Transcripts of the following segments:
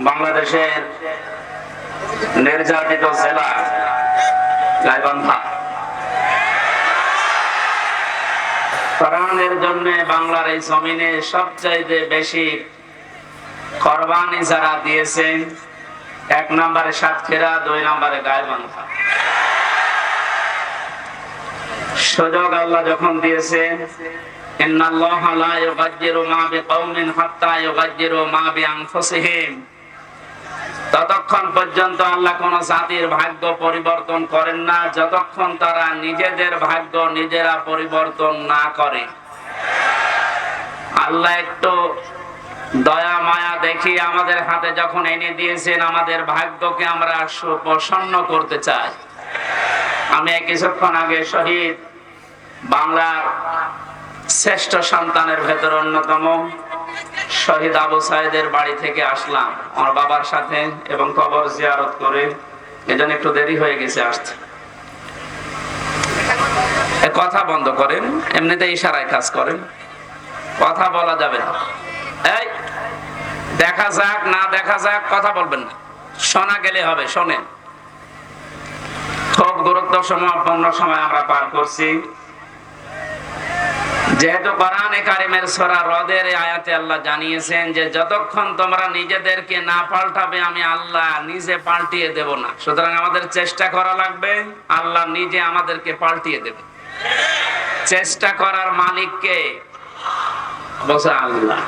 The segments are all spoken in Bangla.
বাংলাদেশের নির্যাতিত জেলা গাইবান্ধা। কোরআনের জন্য বাংলার এই জমিনে সবচাইতে বেশি কোরবানি যারা দিয়েছেন, 1 নম্বরে সাতক্ষীরা, 2 নম্বরে গাইবান্ধা। সুযোগ আল্লাহ যখন দিয়েছেন, ইন্নাল্লাহা লা ইউগায়্যিরু মা বিকাওমিন হাত্তা ইউগায়্যিরু মা বিআনফুসিহিম, ততক্ষণ পর্যন্ত আল্লাহ কোন জাতির ভাগ্য পরিবর্তন করেন না যতক্ষণ তারা নিজেদের ভাগ্য নিজেরা পরিবর্তন না করে। আল্লাহ একটু দয়া মায়া দেখি আমাদের হাতে যখন এনে দিয়েছেন, আমাদের ভাগ্যকে আমরা সুপ্রসন্ন করতে চাই। আমি কিছুক্ষণ আগে শহীদ বাংলার শ্রেষ্ঠ সন্তানের ভেতর অন্যতম শহীদ আবু সাইদের বাড়ি থেকে আসলাম আমার বাবার সাথে, এবং কবর জিয়ারত করে, এজন্য একটু দেরি হয়ে গেছে আসতে। কথা বন্ধ করেন, এমনিতে ইশারায় কাজ করেন, কথা বলা যাবে না। এই দেখা যাক না দেখা যাক কথা বলবেন না, শোনা গেলে হবে। শোনেন, খুব গুরুত্বপূর্ণ সময় আমরা পার করছি। যেহেতু কোরআনে কারিমের সূরা রদের আয়াতে আল্লাহ জানিয়েছেন যে যতক্ষণ তোমরা নিজেদেরকে না পাল্টাবে আমি আল্লাহ নিজে পাল্টিয়ে দেব না। সুতরাং আমাদের চেষ্টা করা লাগবে, আল্লাহ নিজে আমাদেরকে পাল্টিয়ে দেবে। চেষ্টা করার মালিক কে? বসে আল্লাহ।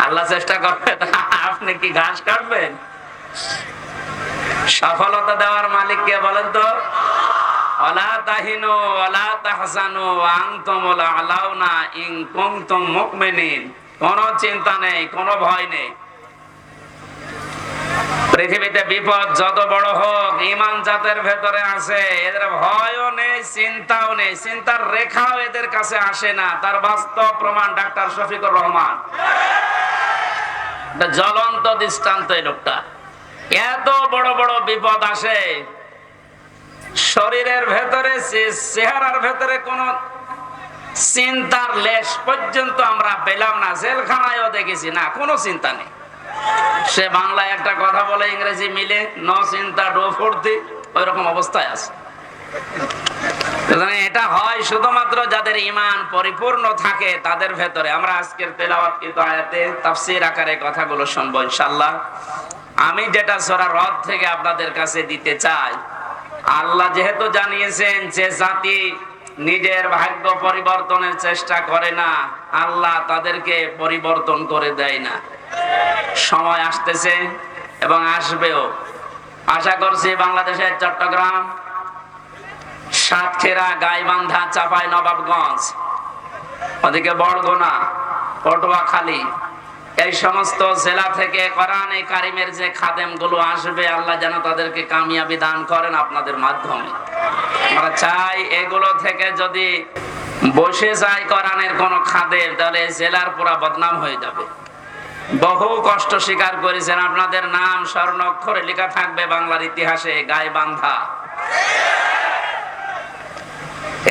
আল্লাহ চেষ্টা করবেন, আপনি কি ঘাস কাটবেন? সফলতা দেওয়ার মালিক কে বলেন তো? ওয়ালা তাহিনু ওয়ালা তাহজানু ওয়া আনতুমুল আলাউনা ইন কুনতুম মুমিনিন। কোনো চিন্তা নেই, কোনো ভয় নেই। পৃথিবীতে বিপদ যত বড় হোক, ঈমান জাতের ভেতরে আছে, এদের ভয়ও নেই, চিন্তাও নেই, চিন্তার রেখাও এদের কাছে আসে না। তার বাস্তব প্রমাণ ডাক্তার শফিকুর রহমান, জ্বলন্ত দৃষ্টান্ত। এই লোকটা, এত বড় বড় বিপদ আসে, শরীরের ভেতরে, চেহারার ভেতরে কোন চিন্তার লেশ পর্যন্ত আমরা পেলাম না। জেলখানায়ও দেখেছি না, কোনো চিন্তা নেই। সে বাংলায় একটা কথা বলে, ইংরেজি মিলে নো চিন্তা ডো ফুর্তি, ওই রকম অবস্থায় আছে। এটা হয় শুধুমাত্র যাদের ঈমান পরিপূর্ণ থাকে তাদের ভেতরে। আমরা আজকের তেলাওয়াতকৃত আয়াতে তাফসীর আকারে কথাগুলো শুনবো ইনশাআল্লাহ। আমি যেটা সূরা রদ থেকে আপনাদের কাছে দিতে চাই, আল্লাহ যেহেতু জানিয়েছেন যে জাতি নিজের ভাগ্য পরিবর্তনের চেষ্টা করে না, আল্লাহ তাদেরকে পরিবর্তন করে দেয় না। সময় আসতেছে এবং আসবেও। আশা করছি বাংলাদেশের চট্টগ্রাম, সাতক্ষীরা, গাইবান্ধা, চাঁপাইনবাবগঞ্জ, ওদিকে বরগুনা, পটুয়াখালী, এই সমস্ত জেলা থেকে কোরআনে কারিমের যে খাদেম গুলো আসবে, আল্লাহ যেন তাদেরকে কামিয়াবি দান করেন আপনাদের মাধ্যমে। আমরা চাই এগুলো থেকে যদি বসে যায় কোরআনের কোন খাদেম, তাহলে জেলার পুরা বদনাম হয়ে যাবে। বহু কষ্ট স্বীকার করেছেন, আপনাদের নাম স্বর্ণাক্ষরে লেখা থাকবে বাংলার ইতিহাসে, গাইবান্ধা।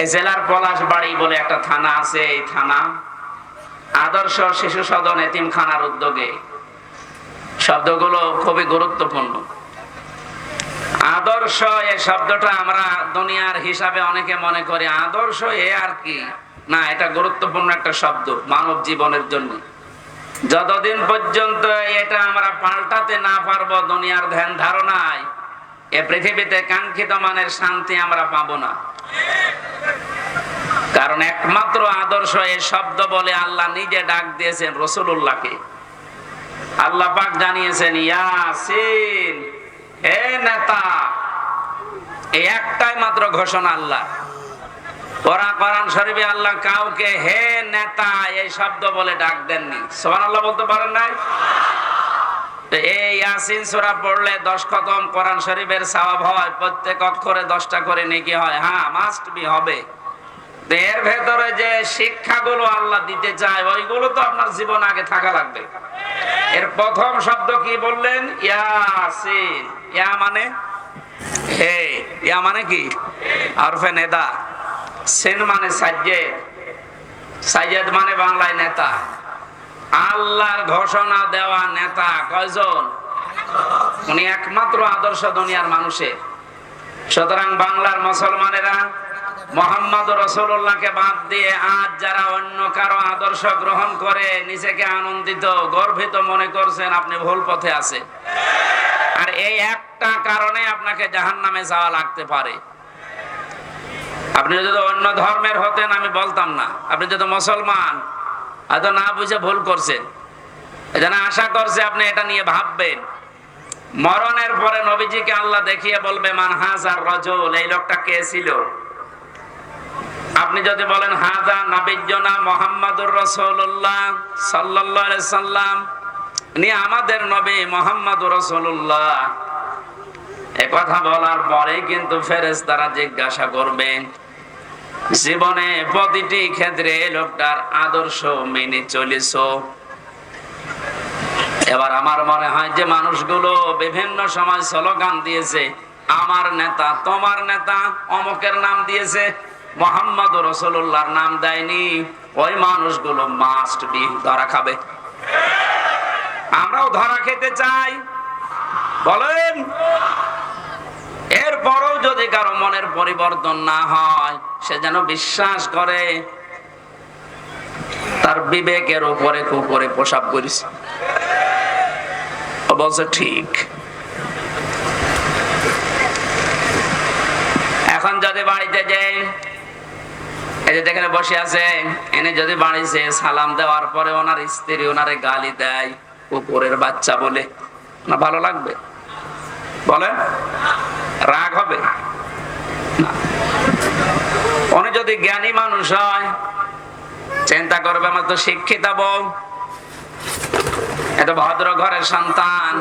এই জেলার পলাশবাড়ি বলে একটা থানা আছে, এই থানা আদর্শ শিশু সদন এতিমখানার উদ্যোগে। শব্দগুলো খুবই গুরুত্বপূর্ণ। আদর্শ এই শব্দটা আমরা দুনিয়ার হিসাবে অনেকে মনে করি আদর্শ এ আর কি না, এটা গুরুত্বপূর্ণ একটা শব্দ মানব জীবনের জন্য। যতদিন পর্যন্ত এটা আমরা পাল্টাতে না পারবো দুনিয়ার ধ্যান ধারণায়, এ পৃথিবীতে কাঙ্ক্ষিত মানের শান্তি আমরা পাবো না। কারণ একমাত্র আদর্শ এই শব্দ বলে আল্লাহ নিজে ডাক দিয়েছেন রাসূলুল্লাহকে। আল্লাহ পাক জানিয়েছেন, ইয়াসিন, হে নেতা। এই একটাই মাত্র ঘোষণা আল্লাহ। কোরআন শরীফে আল্লাহ কাউকে হে নেতা এই শব্দ বলে ডাক দেননি। সুবহানাল্লাহ বলতে পারেন নাই? এই ইয়াসিন সূরা পড়লে 10 খতম কোরআন শরীফের সওয়াব হয়, প্রত্যেক অক্ষরে 10টা করে নেকি হয়। হ্যাঁ, মাস্ট বি হবে। এর ভেতরে যে শিক্ষাগুলো আল্লাহ দিতে চায়, ওইগুলো তো আপনার জীবন আগে থাকা লাগবে। এর প্রথম শব্দ কি বললেন? ইয়াসিন। ইয়া মানে হে, ইয়া মানে কি? হরফে নেদা। সিন মানে সাজ্জেদ, সাজ্জেদ মানে বাংলায় নেতা। আল্লাহর ঘোষণা দেওয়া নেতা কয়জন? উনি একমাত্র আদর্শ দুনিয়ার মানুষের। সুতরাং বাংলার মুসলমানেরা মুহাম্মদ রাসূলুল্লাহকে বাদ দিয়ে আজ যারা অন্য কারো আদর্শ গ্রহণ করে নিজেকে আনন্দিত গর্বিত মনে করছেন, আপনি ভুল পথে আছেন। আর এই একটা কারণে আপনাকে জাহান্নামে যাওয়া লাগতে পারে। আপনি যদি অন্য ধর্মের হতেন আমি বলতাম না, আপনি যদি মুসলমান হয়তো না বুঝে ভুল করছেন, এজন্য আশা করছে আপনি এটা নিয়ে ভাববেন। মরণের পরে নবীজিকে আল্লাহ দেখিয়ে বলবে মান হাযার রাজুল, এই লোকটা কে ছিল? আপনি যদি বলেন হাযা নাবিয়্যুনা মুহাম্মাদুর রাসূলুল্লাহ সাল্লাল্লাহু আলাইহি সাল্লাম, ইনি আমাদের নবী মুহাম্মাদুর রাসূলুল্লাহ, এই কথা বলার পরে কিন্তু ফেরেশতারা জিজ্ঞাসা করবেন জীবনে প্রতিটি ক্ষেত্রে লোকটার আদর্শ মেনে চলেছো? এবার আমার মনে হয় যে মানুষগুলো বিভিন্ন সময় স্লোগান দিয়েছে, আমার নেতা তোমার নেতা, অমুকের নাম দিয়েছে, মুহাম্মদুর রাসূলুল্লাহর নাম দেয়নি, ওই মানুষগুলো মাস্ট বি ধরা খাবে। আমরাও ধরা খেতে চাই বলেন। এরপরও যদি কারো মনের পরিবর্তন না হয়, সে যেন বিশ্বাস করে তার বিবেকের উপরে কুকুরে প্রসাব করেছে। বলছে ঠিক। এখন যদি বাড়িতে যাই, এই যে যেখানে বসে আছে এনে যদি বাড়িতে সালাম দেওয়ার পরে ওনার স্ত্রী ওনারে গালি দেয় কুকুরের বাচ্চা বলে, না ভালো লাগবে? বলে রাগ হবে না। উনি যদি জ্ঞানী মানুষ হয় চিন্তা করবে আমার তো শিক্ষিত বউ, এত ভদ্র ঘরের সন্তান,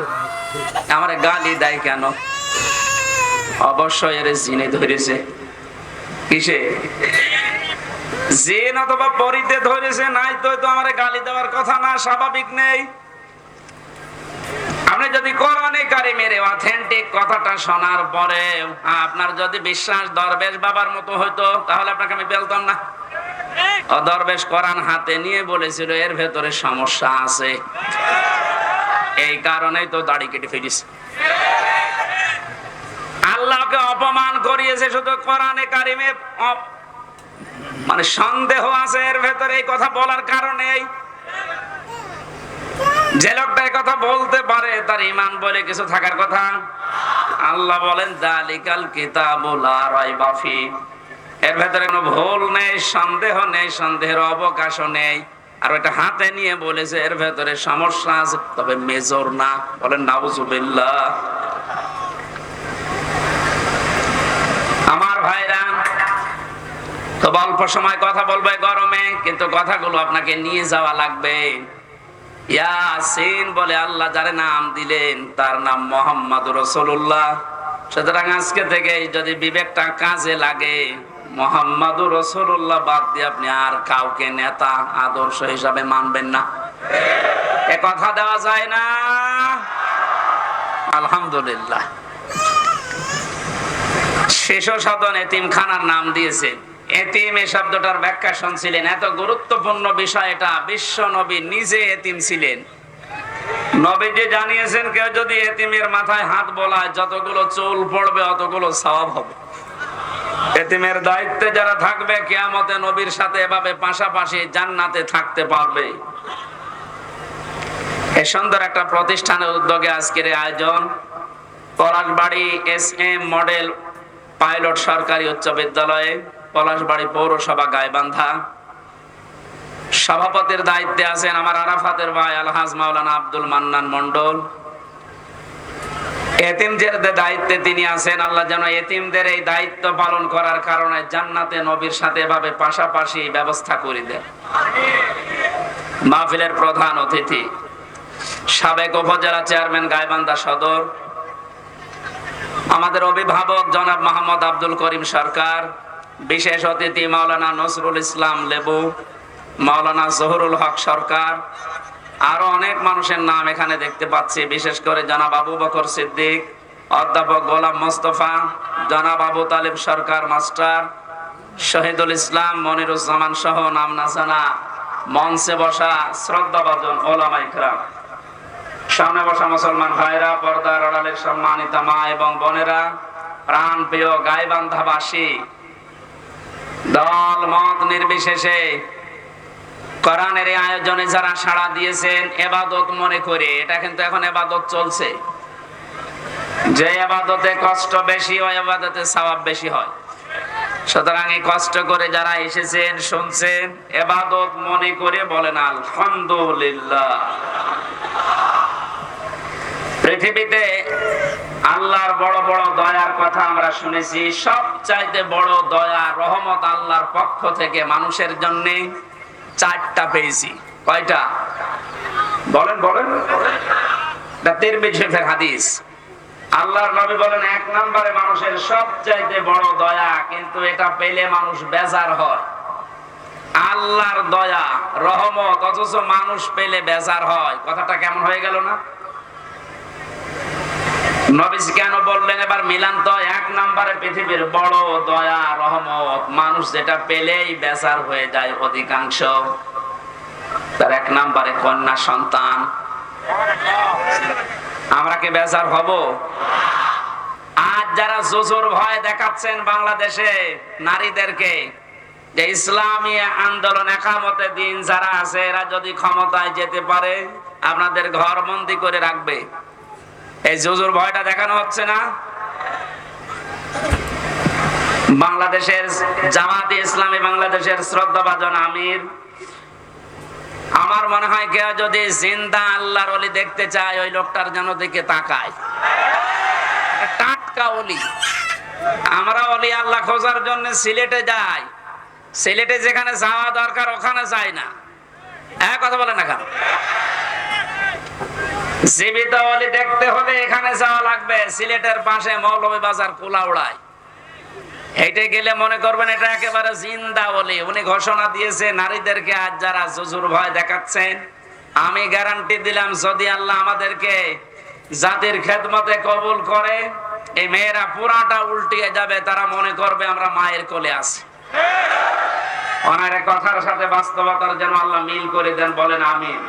আমার গালি দেয় কেন? অবশ্যই এর জিনে ধরেছে। কিসে? জিন অথবা পরিতে ধরেছে, নাই তো আমার গালি দেওয়ার কথা না, স্বাভাবিক নেই। আপনি যদি কোরআনে কারিমের অথেন্টিক কথাটা শোনার পরে আপনার যদি বিশ্বাস দরবেশ বাবার মতো হইতো, তাহলে আপনাকে আমি বলতাম না। দরবেশ কোরআন হাতে নিয়ে বলেছিল এর ভেতরে সমস্যা আছে, এই কারণেই তো দাড়ি কেটে ফেলেছে। আল্লাহকে অপমান করিয়েছে শুধু কোরআনে কারিমে, মানে সন্দেহ আছে এর ভেতরে এই কথা বলার কারণেই। যে লোকটা এই কথা বলতে পারে তার ঈমান বলে কিছু থাকার কথা। আল্লাহ বলেন যালিকাল কিতাবু লা রাইবা ফি, এর ভেতরে কোনো ভুল নেই, সন্দেহ নেই, সন্দেহের অবকাশও নেই। আর ওটা হাতে নিয়ে বলেছে এর ভেতরে সমস্যা আছে, তবে মেজর না। বলেন নাউজুবিল্লাহ। আমার ভাইরা, তো অল্প সময় কথা বলবে গরমে, কিন্তু কথাগুলো আপনাকে নিয়ে যাওয়া লাগবে। ইয়াসিন বলে আল্লাহ যারে নাম দিলেন তার নাম মুহাম্মদুর রাসূলুল্লাহ। সুতরাং আজকে থেকে যদি বিবেকটা কাজে লাগে, মুহাম্মদুর রাসূলুল্লাহ বাদ দিয়ে আপনি আর কাউকে নেতা আদর্শ হিসাবে মানবেন না। এ কথা দেওয়া যায় না? আলহামদুলিল্লাহ। শিশু সদন এতিমখানার নাম দিয়েছেন। এতিম এই শব্দটার ব্যাখ্যা শুনছিলেন, এত গুরুত্বপূর্ণ বিষয় এটা। বিশ্ব নবী নিজে এতিম ছিলেন। নবীজি জানিয়েছেন কেউ যদি এতিমের মাথায় হাত বোলায় যতগুলো চুল পড়বে অতগুলো সওয়াব হবে। এতিমের দায়িত্বে যারা থাকবে কিয়ামতে নবীর সাথে এভাবে পাশাপাশি জান্নাতে থাকতে পারবে। এ সুন্দর একটা প্রতিষ্ঠানের উদ্যোগে আজকের আয়োজন। পলাশবাড়ি SM মডেল পাইলট সরকারি উচ্চ বিদ্যালয়ে, পলাশবাড়ি পৌরসভা গাইবান্ধা। সভাপতির দায়িত্বে আছেন আমার আরাফাতের ভাই আলহাজ মাওলানা আব্দুল মান্নান মন্ডল। এতিমদের দায়িত্বে তিনি আছেন। আল্লাহ যেন এতিমদের এই দায়িত্ব পালন করার কারণে জান্নাতে নবীর সাথে এভাবে পাশাপাশি ব্যবস্থা করে দেন। মাহফিলের প্রধান অতিথি সাবেক উপজেলা চেয়ারম্যান গাইবান্ধা সদর, আমাদের অভিভাবক জনাব মোহাম্মদ আব্দুল করিম সরকার, বিশেষ অতিথি মাওলানা নজরুল ইসলাম লেবু, মাওলানা জহুরুল হক সরকার, আরো অনেক মানুষের নাম এখানে দেখতে পাচ্ছি। বিশেষ করে জনাব আবু বকর সিদ্দিক, অধ্যাপক গোলাম মোস্তফা, জনাব আবু তালিব সরকার মাস্টার, শহীদুল ইসলাম, মনিরুজ্জামান সহ নাম না জানা মঞ্চে বসা শ্রদ্ধাভাজন ওলামায়ে কেরাম, সামনে বসা মুসলমান ভাইরা, পর্দার আড়ালের সম্মানিতা মা এবং বোনেরা, প্রাণ প্রিয় গাইবান্ধাবাসী, দল মত নির্বিশেষে কোরআনের এই আয়োজনে যারা সাড়া দিয়েছেন ইবাদত মনে করে, এটা কিন্তু এখন ইবাদত চলছে। যে ইবাদতে কষ্ট বেশি হয় ইবাদতে সওয়াব বেশি হয়। সুতরাং এই কষ্ট করে যারা এসেছেন শুনছেন ইবাদত মনে করে বলেন আলহামদুলিল্লাহ। পৃথিবীতে আল্লাহর বড় বড় দয়ার কথা আমরা শুনেছি। সবচাইতে বড় দয়া রহমত আল্লাহর পক্ষ থেকে মানুষের জন্য চারটা পেয়েছি। কয়টা বলেন বলেন? তিরমিজি শরীফের হাদিস। আল্লাহর নবী বলেন, এক নম্বরে মানুষের সবচাইতে বড় দয়া, কিন্তু এটা পেলে মানুষ বেজার হয়। আল্লাহর দয়া রহমত, অথচ মানুষ পেলে বেজার হয়। কথাটা কেমন হয়ে গেল না? নবীজি কেন বললেন? এবার মিলান তো। এক নম্বরে পৃথিবীর বড় দয়া রহমত, মানুষ যেটা পেলেই বেজার হয়ে যায় অধিকাংশ। তার এক নম্বরে কন্যা সন্তান। আমরা কি বেজার হব? আজ যারা জোজোর ভয় দেখাচ্ছেন বাংলাদেশে নারীদেরকে, যে ইসলামী আন্দোলন একামতে দিন যারা আছে, এরা যদি ক্ষমতায় যেতে পারে আপনাদের ঘর বন্দি করে রাখবে, এই জোজোর ভয়টা দেখানো হচ্ছে না? বাংলাদেশের জামাতে ইসলামী বাংলাদেশের শ্রদ্ধাভাজন আমির, আমার মনে হয় কেউ যদি জিন্দা আল্লাহর ওলি দেখতে চায়, ওই লোকটার যেন দিকে তাকায়। টাটকা ওলি। আমরা ওলি আল্লাহ খোঁজার জন্য সিলেটে যাই। সিলেটে যেখানে যাওয়া দরকার ওখানে যাই না। এক কথা বলে না কেন? জীবিত ওলি দেখতে হলে এখানে যাওয়া লাগবে। সিলেটের পাশে মৌলভীবাজার কুলাউড়ায়। হেঁটে গেলে মনে করবেন এটা একেবারে জিন্দা ওলি। উনি ঘোষণা দিয়েছে নারীদেরকে আজ যারা জুজুর ভয় দেখাচ্ছেন, আমি গ্যারান্টি দিলাম যদি আল্লাহ আমাদেরকে জাতির খেদমতে কবুল করে, এই মেয়েরা পুরাটা উল্টিয়ে যাবে। তারা মনে করবে আমরা মায়ের কোলে আছি। ওনার কথার সাথে বাস্তবতার যেন আল্লাহ মিল করে দেন, বলেন আমিন।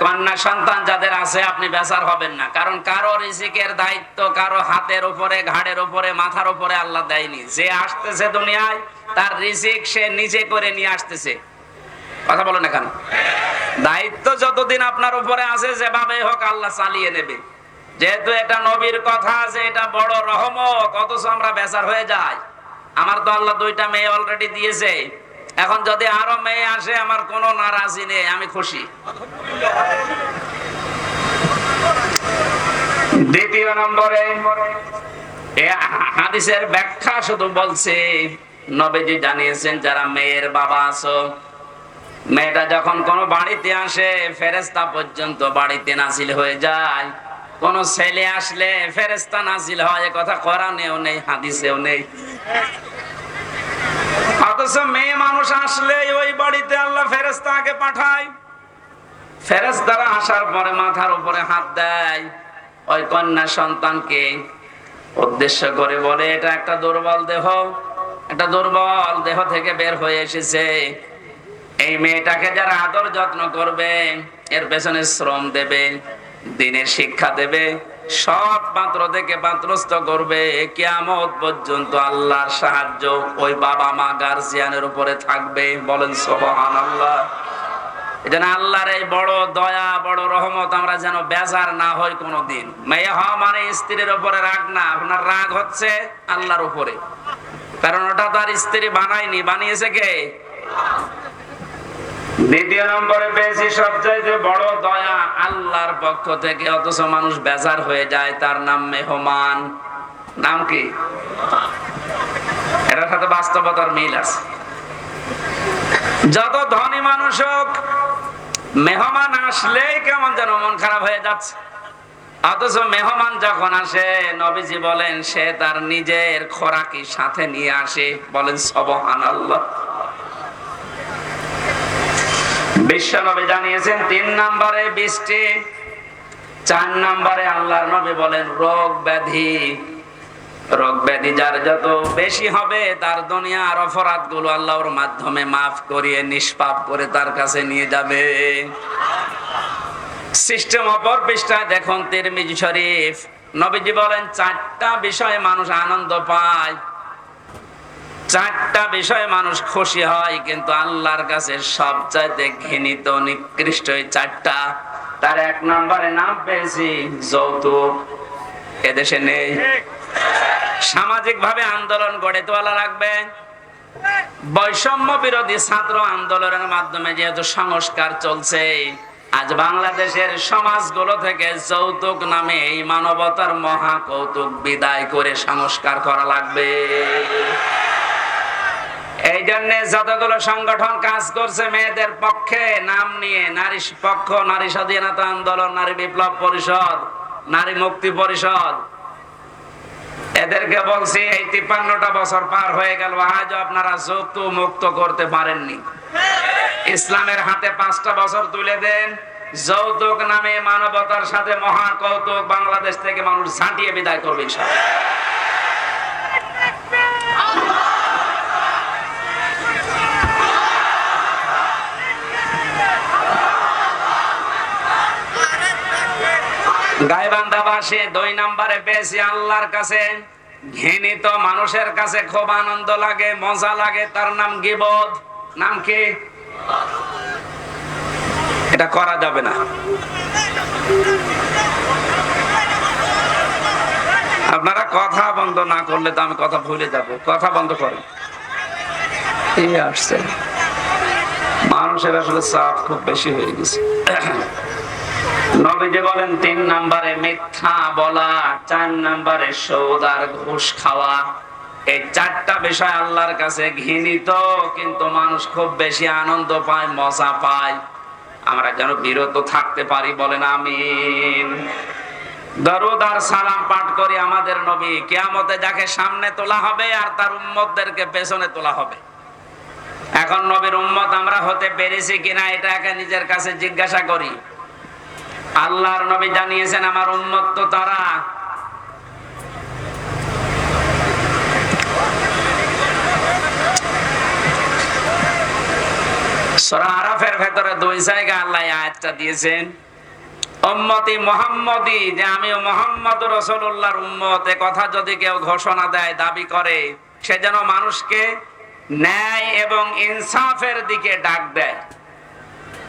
কন্যা সন্তান যাদের আছে আপনি বেজার হবেন না, কারণ কারো রিজিকের দায়িত্ব কারো হাতের উপরে, ঘাড়ের উপরে, মাথার উপরে আল্লাহ দেয়নি। যে আসতেছে দুনিয়ায় তার রিজিক সে নিজে করে নিয়ে আসতেছে। কথা বলেন না কেন? দায়িত্ব যতদিন আপনার উপরে আছে যেভাবে হোক আল্লাহ চালিয়ে নেবে। যেহেতু এটা নবীর কথা, যে এটা বড় রহমত, অথচ আমরা বেজার হয়ে যাই। আমার তো আল্লাহ 2টা মেয়ে অলরেডি দিয়েছে, এখন যদি আরো মেয়ে আসে আমার কোনো নারাজি নেই, আমি খুশি। দ্বিতীয় নম্বরে হাদিসের ব্যাখ্যা শুধু বলছে, নবীজি জানিয়েছেন যারা মেয়ের বাবা আছো, মেয়েটা যখন কোনো বাড়িতে আসে ফেরেশতা পর্যন্ত বাড়িতে নাজিল হয়ে যায়। কোন ছেলে আসলে ফেরেশতা নাজিল হয়, এ কথা কোরআনেও নেই, হাদিসেও নেই। অথচ মেয়ে মানুষ আসলে ওই বাড়িতে আল্লাহ ফেরেশতা আগে পাঠায়। ফেরেশতারা আসার পরে মাথার উপরে হাত দেয়, ওই কন্যা সন্তানকে উদ্দেশ্য করে বলে এটা একটা দুর্বল দেহ, একটা দুর্বল দেহ থেকে বের হয়ে এসেছে। এই মেয়েটাকে যারা আদর যত্ন করবে, এর পেছনে শ্রম দেবে, দিনের শিক্ষা দেবে, সব পাত্র থেকে পাত্রস্থ করবে, কিয়ামত পর্যন্ত আল্লাহর সাহায্য ওই বাবা মা গার্জিয়ানের উপরে থাকবে। বলেন সুবহানাল্লাহ। এজন্য আল্লাহর এই বড় দয়া, বড় রহমত আমরা যেন বেজার না হই কোনোদিন। মেয়ে হওয়া মানে স্ত্রীর উপরে রাগ না, আপনার রাগ হচ্ছে আল্লাহর উপরে, কারণ ওটা তো আর স্ত্রী বানায়নি, বানিয়েছে কে? দ্বিতীয় নম্বরে পেয়েছি সবচাইতে বড় দয়া আল্লাহর পক্ষ থেকে, অথচ মানুষ বেজার হয়ে যায়। তার নাম মেহমান। নাম কি? এটার সাথে বাস্তবতার মিল আছে। যত ধনী মানুষ হোক, মেহমান আসলেই কেমন যেন মন খারাপ হয়ে যাচ্ছে। অথচ মেহমান যখন আসে, নবীজি বলেন সে তার নিজের খোরাকি সাথে নিয়ে আসে। বলেন সুবহানাল্লাহ। বিশ্ব নবী জানিয়েছেন 3 নম্বরে বৃষ্টি, 4 নম্বরে আল্লাহর নবী বলেন রোগ ব্যাধি, রোগ ব্যাধি যার যত বেশি হবে তার দুনিয়ার অপরাধ গুলো আল্লাহর মাধ্যমে মাফ করিয়ে নিষ্পাপ করে তার কাছে নিয়ে যাবে। সিস্টেম অপর পৃষ্ঠায় দেখুন তিরমিজি শরীফ, নবীজি বলেন 4টা বিষয়ে মানুষ আনন্দ পায়, 4টা বিষয়ে মানুষ খুশি হয়, কিন্তু আল্লাহর কাছে সবচাইতে ঘৃণিত নিকৃষ্ট এই 4টা। তার 1 নম্বরে নাম পেয়েছি যৌতুক। এদেশে নেই। সামাজিক ভাবে আন্দোলন গড়ে তোলা লাগবে। বৈষম্য বিরোধী ছাত্র আন্দোলনের মাধ্যমে যেহেতু সংস্কার চলছে, আজ বাংলাদেশের সমাজগুলো থেকে যৌতুক নামে এই মানবতার মহা কৌতুক বিদায় করে সংস্কার করা লাগবে। এই জন্য যতগুলো সংগঠন কাজ করছে মেয়েদের পক্ষে নাম নিয়ে, নারী পক্ষ, নারী স্বাধীনতা আন্দোলন, নারী বিপ্লব পরিষদ, নারী মুক্তি পরিষদ, এদেরকে বলছি এই 53টা বছর পার হয়ে গেল, আজও আপনারা যৌতুক মুক্ত করতে পারেননি। ইসলামের হাতে 5টা বছর তুলে দেন, যৌতুক নামে মানবতার সাথে মহা কৌতুক বাংলাদেশ থেকে মানুষ ঝাঁটিয়ে বিদায় করবে ইনশাআল্লাহ। গাইবান্ধাবাসী 2 নম্বরে পেয়েছি আল্লাহর কাছে ঘৃণিত মানুষের কাছে খুব আনন্দ লাগে, মজা লাগে, তার নাম গীবত। নাম কি? এটা করা যাবে না। আপনারা কথা বন্ধ না করলে তো আমি কথা ভুলে যাব। কথা বন্ধ করেন। এই আসছে মানুষের আসলে চাপ খুব বেশি হয়ে গেছে। নবীজি বলেন 3 নম্বরে মিথ্যা বলা, 4 নম্বরে সুদ আর ঘুষ খাওয়া। এই 4টা বিষয় আল্লাহর কাছে ঘৃণিত, কিন্তু মানুষ খুব বেশি আনন্দ পায়, মজা পায়। আমরা যেন বিরত থাকতে পারি, বলেন আমিন। দরুদ আর সালাম পাঠ করি আমাদের নবী। কিয়ামতে যাকে সামনে তোলা হবে আর তার উম্মতদেরকে পেছনে তোলা হবে। এখন নবীর উম্মত আমরা হতে পেরেছি কিনা এটা একা নিজের কাছে জিজ্ঞাসা করি। আল্লাহর নবী জানিয়েছেন আমার উম্মত তো তারা। সূরা আরাফের ভেতরে 2 জায়গায় আল্লাহ আয়াতটা দিয়েছেন, উম্মতি মুহাম্মদি, যে আমি মুহাম্মদ রাসূলুল্লাহর উম্মত। এ কথা যদি কেউ ঘোষণা দেয়, দাবি করে, সে যেন মানুষকে ন্যায় এবং ইনসাফের দিকে ডাক দেয়।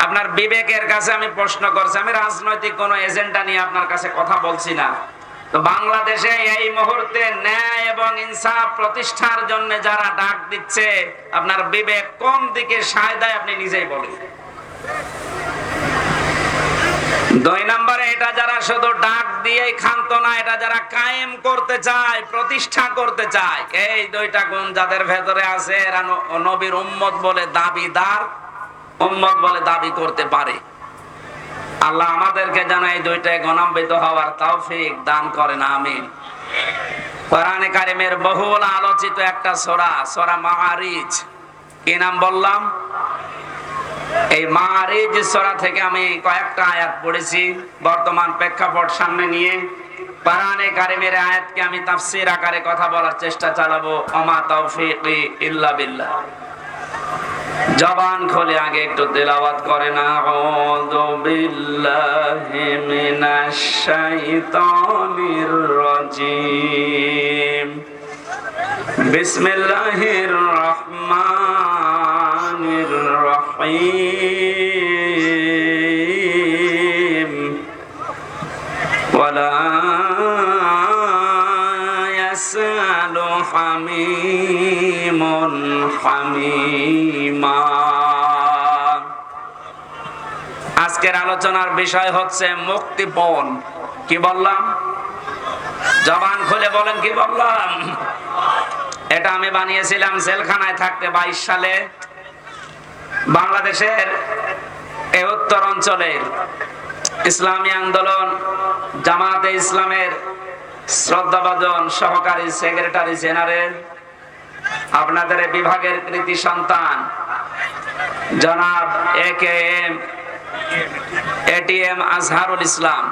আপনার বিবেকের কাছে আমি প্রশ্ন করছি, আমি রাজনৈতিক কোন এজেন্ডা নিয়ে আপনার কাছে কথা বলছি না। তো বাংলাদেশে এই মুহূর্তে ন্যায় এবং ইনসাফ প্রতিষ্ঠার জন্য যারা ডাক দিচ্ছে, আপনার বিবেক কোন দিকে সায় দেয় আপনি নিজেই বলেন। 2 নম্বরে এটা যারা শুধু ডাক দিয়েই ক্ষান্ত না, এটা যারা কায়েম করতে চায়, প্রতিষ্ঠা করতে চায়, এই 2টা গুণ যাদের ভেতরে আছে এরা নবীর উম্মত বলে দাবিদার, উম্মত বলে দাবি করতে পারে। আল্লাহ আমাদেরকে যেন এই 2টায় গুণান্বিত হওয়ার তৌফিক দান করেন, আমিন। কোরআনে কারিমের বহুল আলোচিত একটা সূরা, সূরা মাআরিজ। কি নাম বললাম? এই মাআরিজ সূরা থেকে আমি কয়েকটা আয়াত পড়েছি বর্তমান প্রেক্ষাপট সামনে নিয়ে। কোরআনে কারিমের আয়াতকে আমি তাফসীর আকারে কথা বলার চেষ্টা চালাবো। ওমা তাওফীকি ইল্লা বিল্লাহ। জবান খুলে আগে একটু তেলাওয়াত করেন, আউযু বিল্লাহি মিনাশ শাইতানির রাজীম, বিসমিল্লাহির রহমানির রহিম, ওয়ালা ইয়াসালু হামিমুন হামিমা। আজকের আলোচনার বিষয় হচ্ছে মুক্তিপণ। কি বললাম? জবান খুলে বলেন, কি বললাম? এটা আমি বানিয়েছিলাম জেলখানায় থাকতে 22 সালে। বাংলাদেশের এই উত্তর অঞ্চলের ইসলামী আন্দোলন জামাতে ইসলামের শ্রদ্ধাভাজন সহকারী সেক্রেটারি জেনারেল, আপনাদের বিভাগের কৃতি সন্তান জনাব AKM ATM আজহারুল ইসলাম,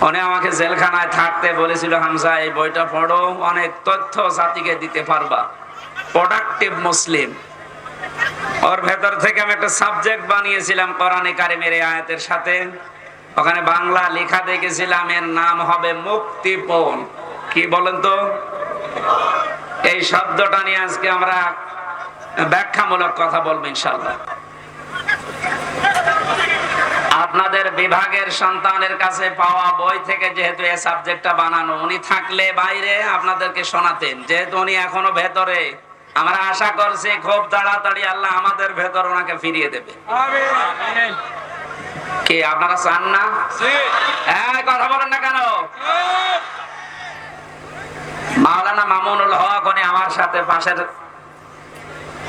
উনি আমাকে জেলখানায় থাকতে বলেছিল, হামজা এই বইটা পড়ো, অনেক তথ্য জাতিকে দিতে পারবা, প্রোডাক্টিভ মুসলিম। ওর ভেতর থেকে আমি একটা সাবজেক্ট বানিয়েছিলাম কোরআনে কারিমের এই আয়াতের সাথে। ওখানে বাংলা লেখা দেখেছিলাম, এর নাম হবে মুক্তিপণ। কি বলেন তো? এই শব্দটা নিয়ে আজকে আমরা ব্যাখ্যামূলক কথা বলবো ইনশাআল্লাহ। আপনাদের বিভাগের সন্তানের কাছে পাওয়া বই থেকে যেহেতু এই সাবজেক্টটা বানানো, উনি থাকলে বাইরে আপনাদেরকে শোনাতেন। যেহেতু উনি এখনো ভেতরে, আমরা আশা করছি খুব তাড়াতাড়ি আল্লাহ আমাদের ভেতর ওনাকে ফিরিয়ে দেবে। আমিন। কি আপনারা চান না? হ্যাঁ, কথা বলেন না কেন? মাওলানা মামুনুল হক উনি আমার সাথে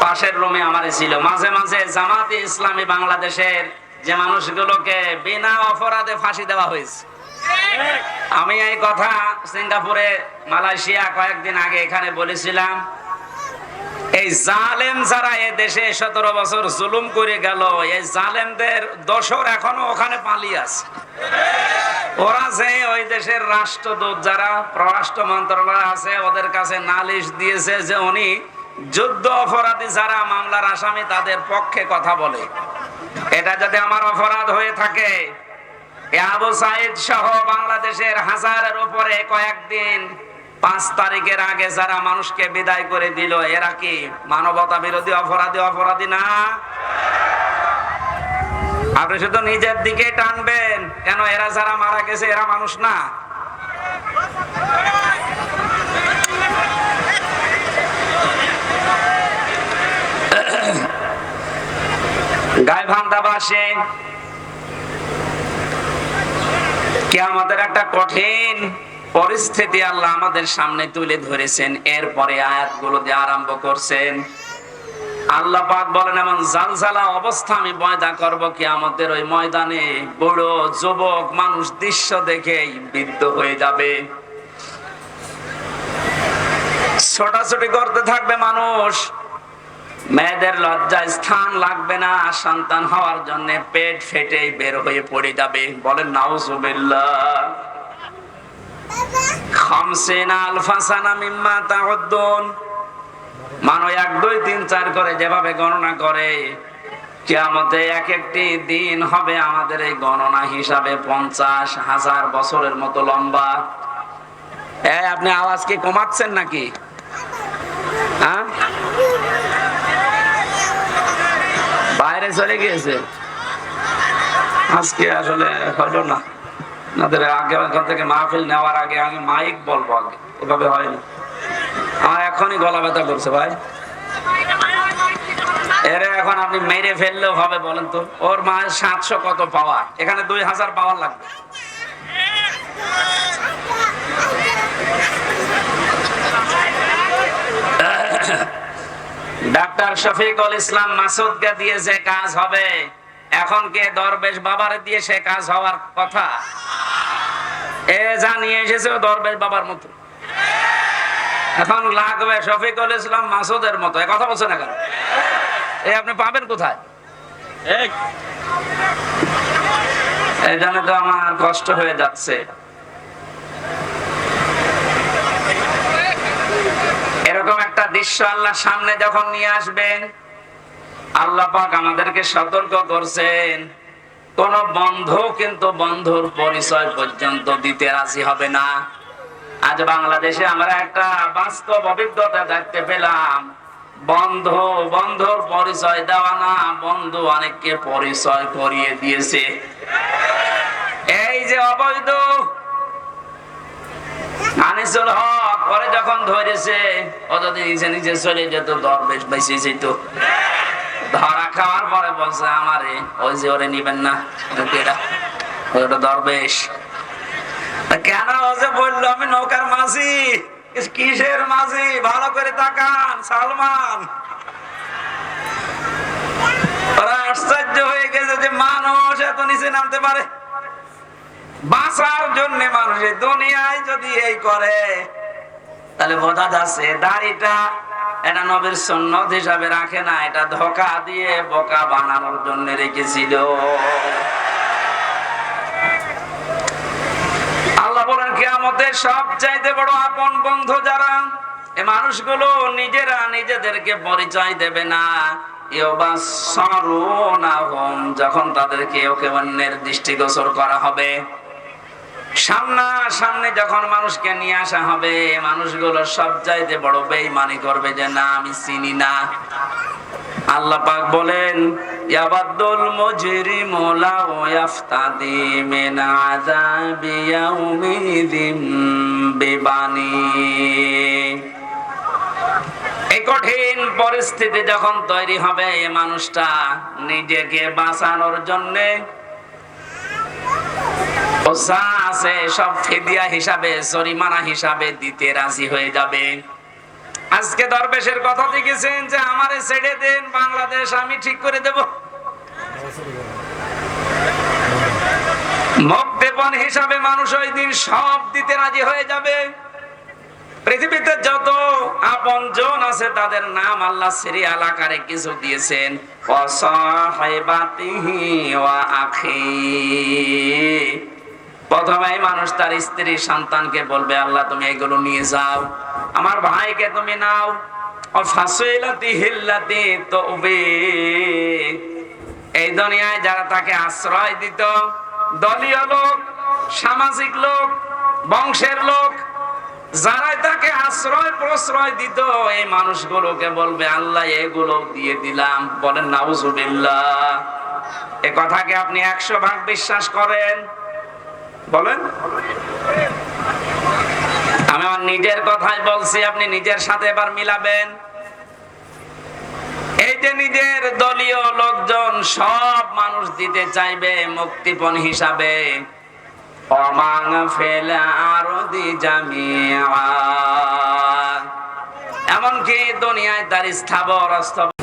পাশের রুমে আমারে ছিল। মাঝে মাঝে জামাতে ইসলামী বাংলাদেশের যে মানুষগুলোকে বিনা অপরাধে ফাঁসি দেওয়া হয়েছে, আমি এই কথা সিঙ্গাপুরে, মালয়েশিয়া কয়েকদিন আগে এখানে বলেছিলাম। এই জালেম যারা এ দেশে 17 বছর জুলুম করে গেল, এই জালেমদের দোসর এখনো ওখানে পালিয়ে আছে। ওরা যে ওই দেশের রাষ্ট্রদূত যারা পররাষ্ট্র মন্ত্রণালয় আছে, ওদের কাছে নালিশ দিয়েছে যে উনি যুদ্ধ অপরাধী যারা মামলার আসামি তাদের পক্ষে কথা বলে। এটা যদি আমার অপরাধ হয়ে থাকে, আবু সাইদ সহ বাংলাদেশের হাজারের উপরে কয়েকদিন 5 তারিখের আগে যারা মানুষকে বিদায় করে দিল, এরা কি মানবতা বিরোধী অপরাধী না? আপনি শুধু নিজের দিকে টানবেন কেন? এরা যারা মারা গেছে এরা মানুষ না? গাইবান্ধাবাসী কিয়ামতের একটা কঠিন পরিস্থিতি আল্লাহ আমাদের সামনে তুলে ধরেছেন। এরপরে আয়াতগুলো দিয়ে আরম্ভ করছেন। আল্লাহ পাক বলেন, এমন জালজালা অবস্থা আমি পয়দা করব কিয়ামতের ওই ময়দানে, বুড়ো যুবক মানুষ দৃশ্য দেখেই বিদ্ধ হয়ে যাবে। ছোটাছুটি করতে থাকবে মানুষ, মেয়েদের লজ্জায় স্থান লাগবে না, সন্তান হওয়ার জন্য পেট ফেটে বের হয়ে পড়ে যাবে। বলেন নাউজুবিল্লাহ। 50 আলফা সানা মিম্মা তাউদ্দুন, মানো 1 2 3 4 করে যেভাবে গণনা করে, কিয়ামতে এক একটি দিন হবে আমাদের এই গণনা হিসাবে 50,000 বছরের মতো লম্বা। আপনি আওয়াজ কি কমাচ্ছেন নাকি? হ্যাঁ, বাইরে চলে গিয়েছে আজকে, আসলে হলো না। আপনাদের আগে ওখান থেকে মাহফিল নেওয়ার আগে আমি মাইক বলবো, আগে এভাবে হয় না। আমার এখনই গলা ব্যথা করছে ভাই। এরে এখন আপনি মেরে ফেললেও হবে? বলেন তো, ওর মা 700 কত পাওয়ার, এখানে 2000 পাওয়ার লাগবে। ডাক্তার শফিকুল ইসলাম মাসুদকে দিয়ে যে কাজ হবে, এখন কে দরবেশ বাবারে দিয়ে সে কাজ হওয়ার কথা? এ জানিয়ে এসেছে দরবেশ বাবার মতো, এখন লাগবে শফিকুল ইসলাম মাসুদের মতো। এ কথা বলছে না কেন? আপনি পাবেন কোথায়? এই জন্য তো আমার কষ্ট হয়ে যাচ্ছে। এরকম একটা দৃশ্য আল্লাহ সামনে যখন নিয়ে আসবেন, আল্লাহ পাক আমাদেরকে সতর্ক করছেন, কোন বন্ধু কিন্তু বন্ধুর পরিচয় পর্যন্ত দিতে রাজি হবে না। আজ বাংলাদেশে আমরা একটা বাস্তব অভিজ্ঞতা দেখতে পেলাম, বন্ধুর পরিচয় দেওয়া না, বন্ধু অনেককে পরিচয় করিয়ে দিয়েছে। এই যে অবৈধ আনিসুল হক, পরে যখন ধরেছে ও যদি নিজে চলে যেত, দরবেশ বেঁচে যেত। ধরা খাওয়ার পরে বলছে আমারে, ওই যে ওরে নিবেন না, ওটা দরবেশ। কেন? ও যে বললো আমি নৌকার মাঝি। কিসের মাঝি? ভালো করে তাকান, সালমান। ওরা আশ্চর্য হয়ে গেছে যে মানুষ এত নিচে নামতে পারে। বাঁচার জন্য মানুষের দুনিয়ায় যদি এই করে, তাহলে বোঝা যাচ্ছে দাড়িটা এটা নবীর সুন্নত হিসাবে রাখে না, এটা ধোঁকা দিয়ে বোকা বানানোর জন্য রেখেছিল। বলেন কিয়ামতের সবচাইতে বড় আপন বন্ধু যারা, এই মানুষগুলো নিজেরা নিজেদেরকে পরিচয় দেবে না। ইউবাসসারুনাহুম, যখন তাদেরকে ওকে অন্যের দৃষ্টিগোচর করা হবে, সামনাসামনি যখন মানুষকে নিয়ে আসা হবে, মানুষগুলো সবচাইতে বড় বেঈমানি করবে যে না আমি চিনি না। আল্লাহ পাক বলেন ইয়াবাদুল মুজরিমু লাউ ইয়াফতাদি মিন আযাবি ইয়াউমিযিন বিবানি। এই কঠিন পরিস্থিতি যখন তৈরি হবে, এই মানুষটা নিজেকে বাঁচানোর জন্য আছে সব ফিদিয়া হিসাবে, জরিমানা হিসাবে দিতে রাজি হয়ে যাবে। আজকে দরবেশের কথা দেখেছেন যে আমারে ছেড়ে দেন, বাংলাদেশ আমি ঠিক করে দেব। মুক্তিপণ হিসাবে মানুষ ওই দিন সব দিতে রাজি হয়ে যাবে। পৃথিবীতে যত আপনজন আছে তাদের নাম আল্লাহ সিরিয়াল আকারে কিছু দিয়েছেন, ওয়াসাহিবাতিহি ওয়া আখি। প্রথমে মানুষ তার স্ত্রী সন্তানকে বলবে আল্লাহ তুমি এগুলো নিয়ে যাও, আমার ভাইকে তুমি নাও। এই দুনিয়ায় যারা তাকে আশ্রয় দিত, দলীয় লোক, সামাজিক লোক, বংশের লোক, যারা তাকে আশ্রয় প্রশ্রয় দিত, এই মানুষগুলোকে বলবে আল্লাহ এগুলো দিয়ে দিলাম। বলেন নাউজুবিল্লাহ। এ কথাকে আপনি 100 ভাগ বিশ্বাস করেন? বলেন। আমি আমার নিজের কথাই বলছি, আপনি নিজের সাথে এবার মিলাবেন। এই যে নিজের দলীয় লোকজন সব মানুষ দিতে চাইবে মুক্তিপণ হিসাবে, ওমান ফিল আরদি জামিআ, এমনকি দুনিয়ায় তার স্থাবর অস্থাবর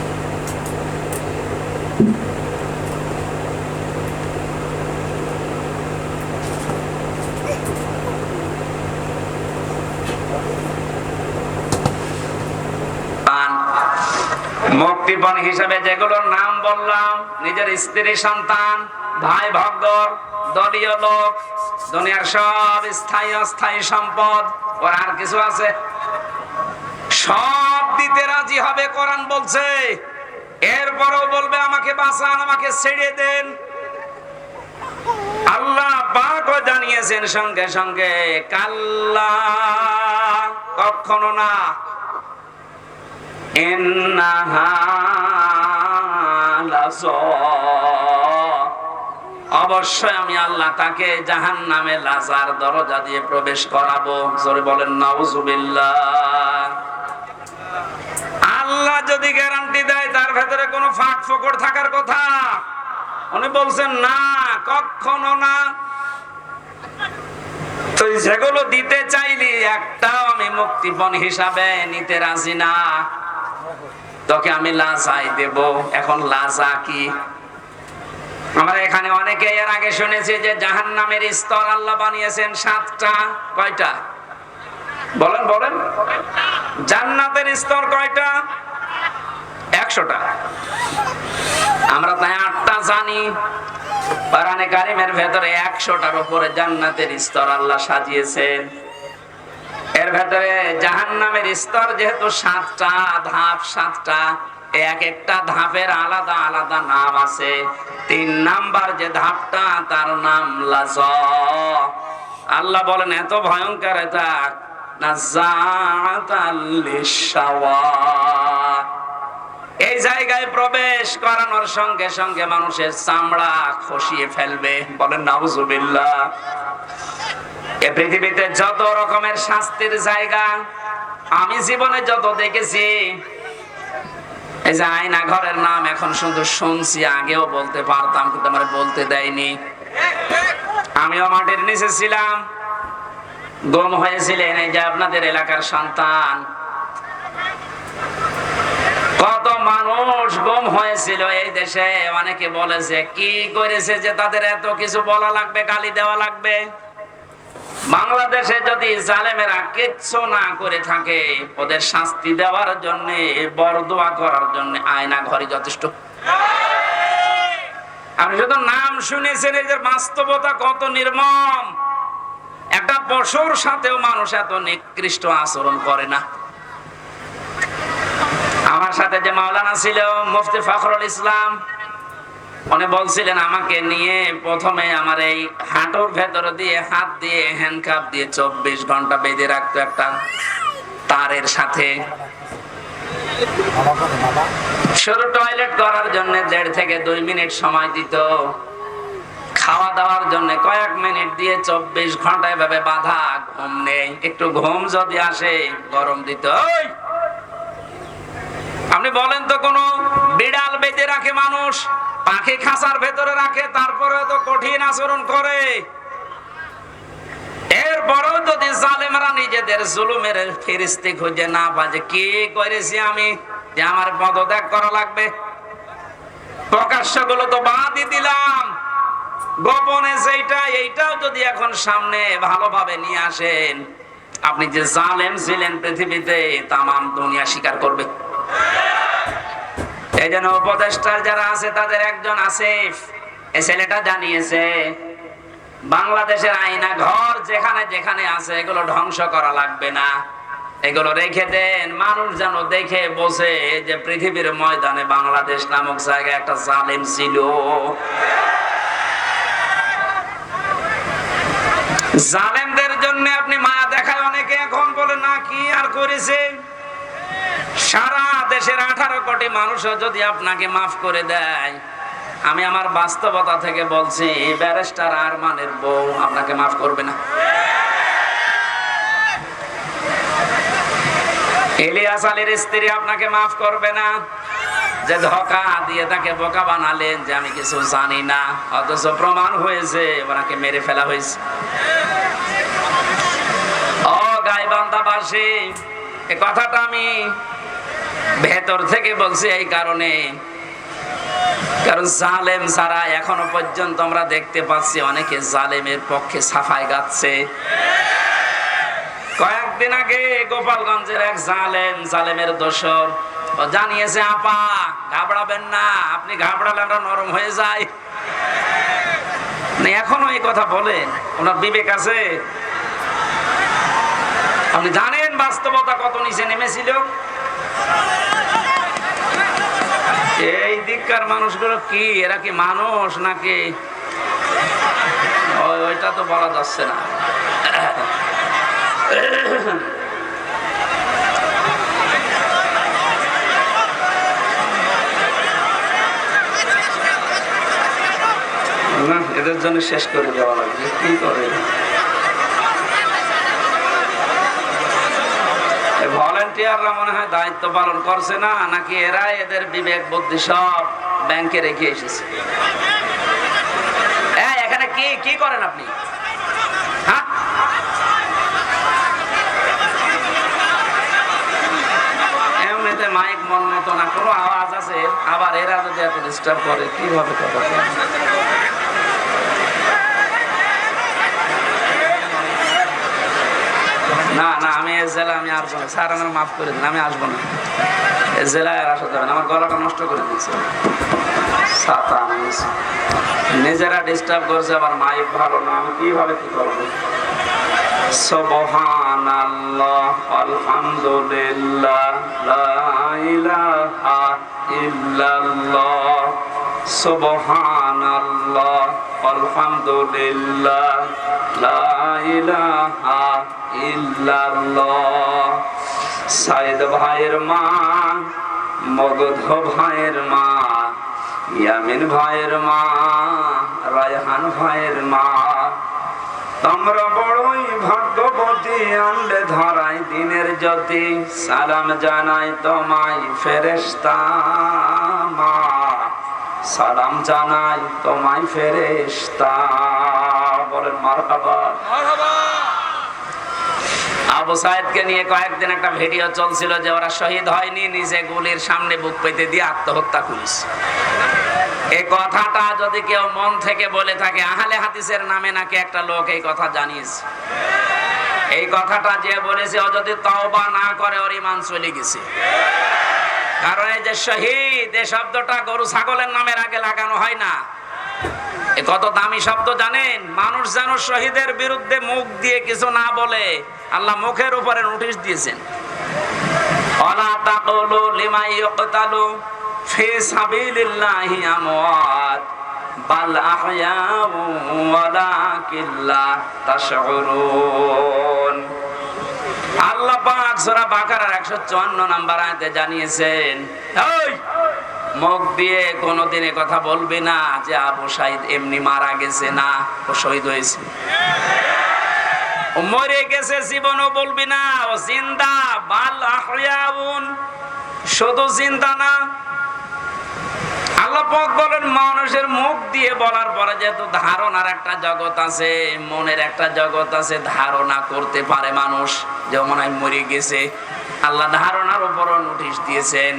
মুক্তিপণ হিসাবে যেগুলোর নাম বললাম, নিজের স্ত্রী সন্তান, ভাই ভগ্গর, দলীয় লোক, দুনিয়ার সব স্থায়ী অস্থায়ী সম্পদ, ওর আর কিছু আছে, সব দিতে রাজি হবে। কোরআন বলছে। এরপরও বলবে আমাকে বাঁচান, আমাকে ছেড়ে দেন। আল্লাহ পাকও জানিয়েছেন সঙ্গে সঙ্গে কাল্লা, কখনো না, অবশ্যই আমি আল্লাহ তাকে জাহান্নামে লাজার দরজা দিয়ে প্রবেশ করাবো। জোরে বলেন নাউজুবিল্লাহ। আল্লাহ যদি গ্যারান্টি দেয় তার ভেতরে কোনো ফাঁক ফোকড় থাকার কথা? উনি বলছেন না, কখনো না। তুই যেগুলো দিতে চাইলি একটাও আমি মুক্তিপণ হিসাবে নিতে রাজি না, তোকে আমি লাজাই দেব। এখন লাজা কি? আমরা এখানে অনেকে এর আগে শুনেছি যে জাহান্নামের স্তর আল্লাহ বানিয়েছেন 7টা। কয়টা? বলেন বলেন। জান্নাতের স্তর কয়টা? 100টা। আমরা তাই 8টা জানি। কোরআনে কারীমের ভেতরে 100টার উপরে জান্নাতের স্তর আল্লাহ সাজিয়েছেন। এর ভেতরে জাহান্নামের স্তর যেহেতু 7টা ধাপ, 7টা, এক একটা ধাপের আলাদা আলাদা নাম আছে। 3 নাম্বার যে ধাপটা তার নাম লাযা। আল্লাহ বলেন এত ভয়ঙ্কর এটা, নাযাআতাল লিশাওয়া। এই জায়গায় প্রবেশ করানোর সঙ্গে সঙ্গে মানুষের চামড়া খসিয়ে ফেলবে। বলেন নাউজুবিল্লাহ। এই পৃথিবীতে যত রকমের শাস্তির জায়গা আমি জীবনে যত দেখেছি, এই যে আয়না ঘরের নাম এখন শুধু শুনছি, আগেও বলতে পারতাম কিন্তু আমার বলতে দেয়নি। আমিও মাটির নিচে ছিলাম, গুম হয়েছিলেন এই যে আপনাদের এলাকার সন্তান। কত মানুষ গুম হয়েছিল এই দেশে। অনেকে বলে যে কি করেছে যে তাদের এত কিছু বলা লাগবে, গালি দেওয়া লাগবে। বাংলাদেশে যদি জালেমেরা কিচ্ছু না করে থাকে, ওদের শাস্তি দেওয়ার জন্য, বরদোয়া করার জন্য আয়না ঘরে যথেষ্ট। আপনি শুধু নাম শুনেছেন, এদের বাস্তবতা কত নির্মম। একটা পশুর সাথেও মানুষ এত নিকৃষ্ট আচরণ করে না। আমার সাথে যে মাওলানা ছিল মুফতি ফখরুল ইসলাম, উনি বলছিলেন আমাকে নিয়ে প্রথমে আমার এই হাঁটুর ভেতর দিয়ে হাত দিয়ে হ্যান্ডকাপ দিয়ে 24 ঘন্টা বেঁধে রাখতো একটা তারের সাথে। শুরু টয়লেট করার জন্য 1.5 থেকে 2 মিনিট সময় দিত, খাওয়া দাওয়ার জন্য কয়েক মিনিট দিয়ে 24 ঘন্টা এভাবে বাঁধা, ঘুম নেই। একটু ঘুম যদি আসে গরম দিত। আপনি বলেন তো কোন বিড়াল বেঁধে রাখে মানুষ, পাখি খাঁচার ভেতরে রাখে, তারপরে তো কঠিন আচরণ করে। এরপরেও যদি জালেমরা নিজেদের জুলুমের ফেরেশতা খুঁজে না পায় যে কি করেছি আমি যে আমার পদত্যাগ করা লাগবে, প্রকাশ্য গুলো তো বাদই দিলাম, গোপনে এইটাও যদি এখন সামনে ভালোভাবে নিয়ে আসেন, আপনি যে জালেম ছিলেন পৃথিবীতে তামাম দুনিয়া স্বীকার করবে। এই জন্য উপদেষ্টার যারা আছে তাদের একজন আসিফ, এই ছেলেটা জানিয়েছে বাংলাদেশের আয়না ঘর যেখানে যেখানে আছে এগুলো ধ্বংস করা লাগবে না, এগুলো রেখে দেন, মানুষ যেন দেখে বসে যে পৃথিবীর ময়দানে বাংলাদেশ নামক জায়গায় একটা জালেম ছিল। জালেমদের জন্য আপনি মায়া দেখায় অনেকে এখন বলে না কি আর করেছে। সারা দেশের 18 কোটি মানুষও যদি আপনাকে মাফ করে দেয়, আমি আমার বাস্তবতা থেকে বলছি ব্যারিস্টার আরমানের বউ আপনাকে মাফ করবে না। ইলিয়াস আলীর স্ত্রী আপনাকে মাফ করবে না, যে ধোঁকা দিয়ে তাকে বোকা বানালেন যে আমি কিছু জানি না, অথচ প্রমাণ হয়েছে ওনাকে মেরে ফেলা হয়েছে। ও গাইবান্ধাবাসী, এই কথাটা আমি ভেতর থেকে বলছি এই কারণে, কারণ জালেম ছাড়া এখনো পর্যন্ত আমরা দেখতে পাচ্ছি অনেকে জালেমের পক্ষে সাফাই গাচ্ছে। কয়েকদিন আগে গোপালগঞ্জের এক জালেমের দোসর জানিয়েছে আপা ঘাবড়াবেন না, আপনি ঘাবড়ালে আমরা নরম হয়ে যাই। এখনো এই কথা বলেন, ওনার বিবেক আছে? আপনি জানেন বাস্তবতা কত নিচে নেমেছিল? এই দিককার মানুষগুলো কি, এরা কি মানুষ নাকি? ওইটা তো বলা যাচ্ছে না। এদের জন্য শেষ করে দেওয়া লাগবে, কি করে ভলান্টিয়াররা মনে হয় দায়িত্ব পালন করছে না, নাকি এরা এদের বিবেক বুদ্ধি সব ব্যাংকে রেখে এসেছে? এখানে কি কি করেন আপনি? হ্যাঁ, এমনিতে মাইক মন মতো না, কোনো আওয়াজ আছে, আবার এরা যদি এত ডিস্টার্ব করে কিভাবে কথা? না না, আমি এই জেলায় আমি আসবো না স্যার, আমার মাফ করে দিন, আমি আসবো না এই জেলায়, আর আসা যাবে না, আমার গলাটা নষ্ট করে দিচ্ছে। নিজেরা ডিস্টার্ব করছে, আবার মাইক ভালো না, আমি কিভাবে কি করবো? সুবহানাল্লাহ আলহামদুলিল্লাহ লা ইলাহা ইল্লাল্লাহ, সুবহানাল্লাহ আলহামদুলিল্লাহ লা ইলাহা ইল্লাল্লাহ। সাইদ ভাইয়ের মা, মগধ ভাইয়ের মা, ইয়ামিন ভাইয়ের মা, রায়হান ভাইয়ের মা, তোমরা বড়ই ভাগ্যবতী, আনলে ধরাই দিনের জ্যোতি, সালাম জানাই তোমায় ফেরেশতা মা, সালাম জানাই তোমায় ফেরেশতা। বলেন মারহাবা। আবু সাইদকে নিয়ে কয়েকদিন একটা ভিডিও চলছিল যে ওরা শহীদ হয়নি, নিজে গুলির সামনে বুক পেতে দিয়ে আত্মহত্যা করেছে। এই কথাটা যদি কেউ মন থেকে বলে থাকে, আহলে হাদিসের নামে নাকি একটা লোক এই কথা জানিয়েছে, এই কথাটা যে বলেছে ও যদি তওবা না করে ওর ঈমান চলে গেছে। কারণ এই যে শহীদ, এই শব্দটা গরু ছাগলের নামের আগে লাগানো হয় না, এ কত দামি শব্দ জানেন? মানুষ যেন শহীদের বিরুদ্ধে মুখ দিয়ে কিছু না বলে আল্লাহ মুখের উপরে নোটিশ দিয়েছেন। ওয়ালা তাকুলু লিমা ইউকতালু ফি সাবিলিল্লাহি আমওয়াত বাল আহয়াউ ওয়ালাকিন লা তাশউরুন। আল্লাহ পাক সূরা বাকারার 154 নম্বর আয়াতে জানিয়েছেন, ওই মুখ দিয়ে কোনোদিন কথা বলবি না যে আবু সাঈদ এমনি মারা গেছে, না ও শহীদ হয়েছে। ও মরে গেছে জীবনও বলবি না, ও জিন্দা। বাল আহয়াউন, শুধু জিন্দা না। আল্লাহ পাক বলেন মানুষের মুখ দিয়ে বলার পরে যেহেতু ধারণার একটা জগৎ আছে, মনের একটা জগৎ আছে, ধারণা করতে পারে মানুষ যে মনে হয় মরে গেছে। আল্লাহ ধারণার উপরও নোটিশ দিয়েছেন,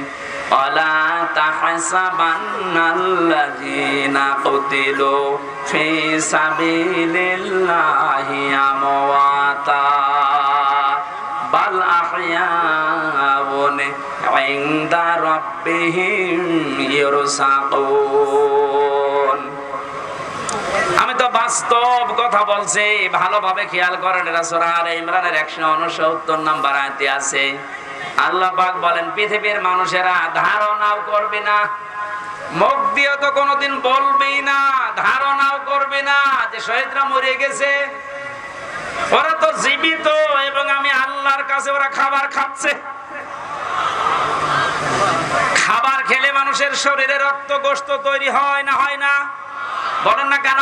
ওয়ালা তাহসাবান্নাল্লাযীনা কুতিলু ফি সাবিলিল্লাহি আমওয়াতা বাল আহয়াউন ইনদা রাব্বিহিম ইরসাকুন। আমি তো বাস্তব কথা বলছি, ভালোভাবে খেয়াল করেন। এটা সূরা আলে ইমরানের 169 নম্বর আয়াতে আছে। আল্লাহ পাক বলেন পৃথিবীর মানুষেরা ধারণাও করবে না, মুখ দিয়ে তো কোনোদিন বলবেই না, ধারণাও করবে না যে শহীদরা মরে গেছে। ওরা তো জীবিত এবং আমি আল্লাহর কাছে ওরা খাবার খাচ্ছে। খাবার খেলে মানুষের শরীরে রক্ত গোশত তৈরি হয় না, হয় না? বলেন না কেন?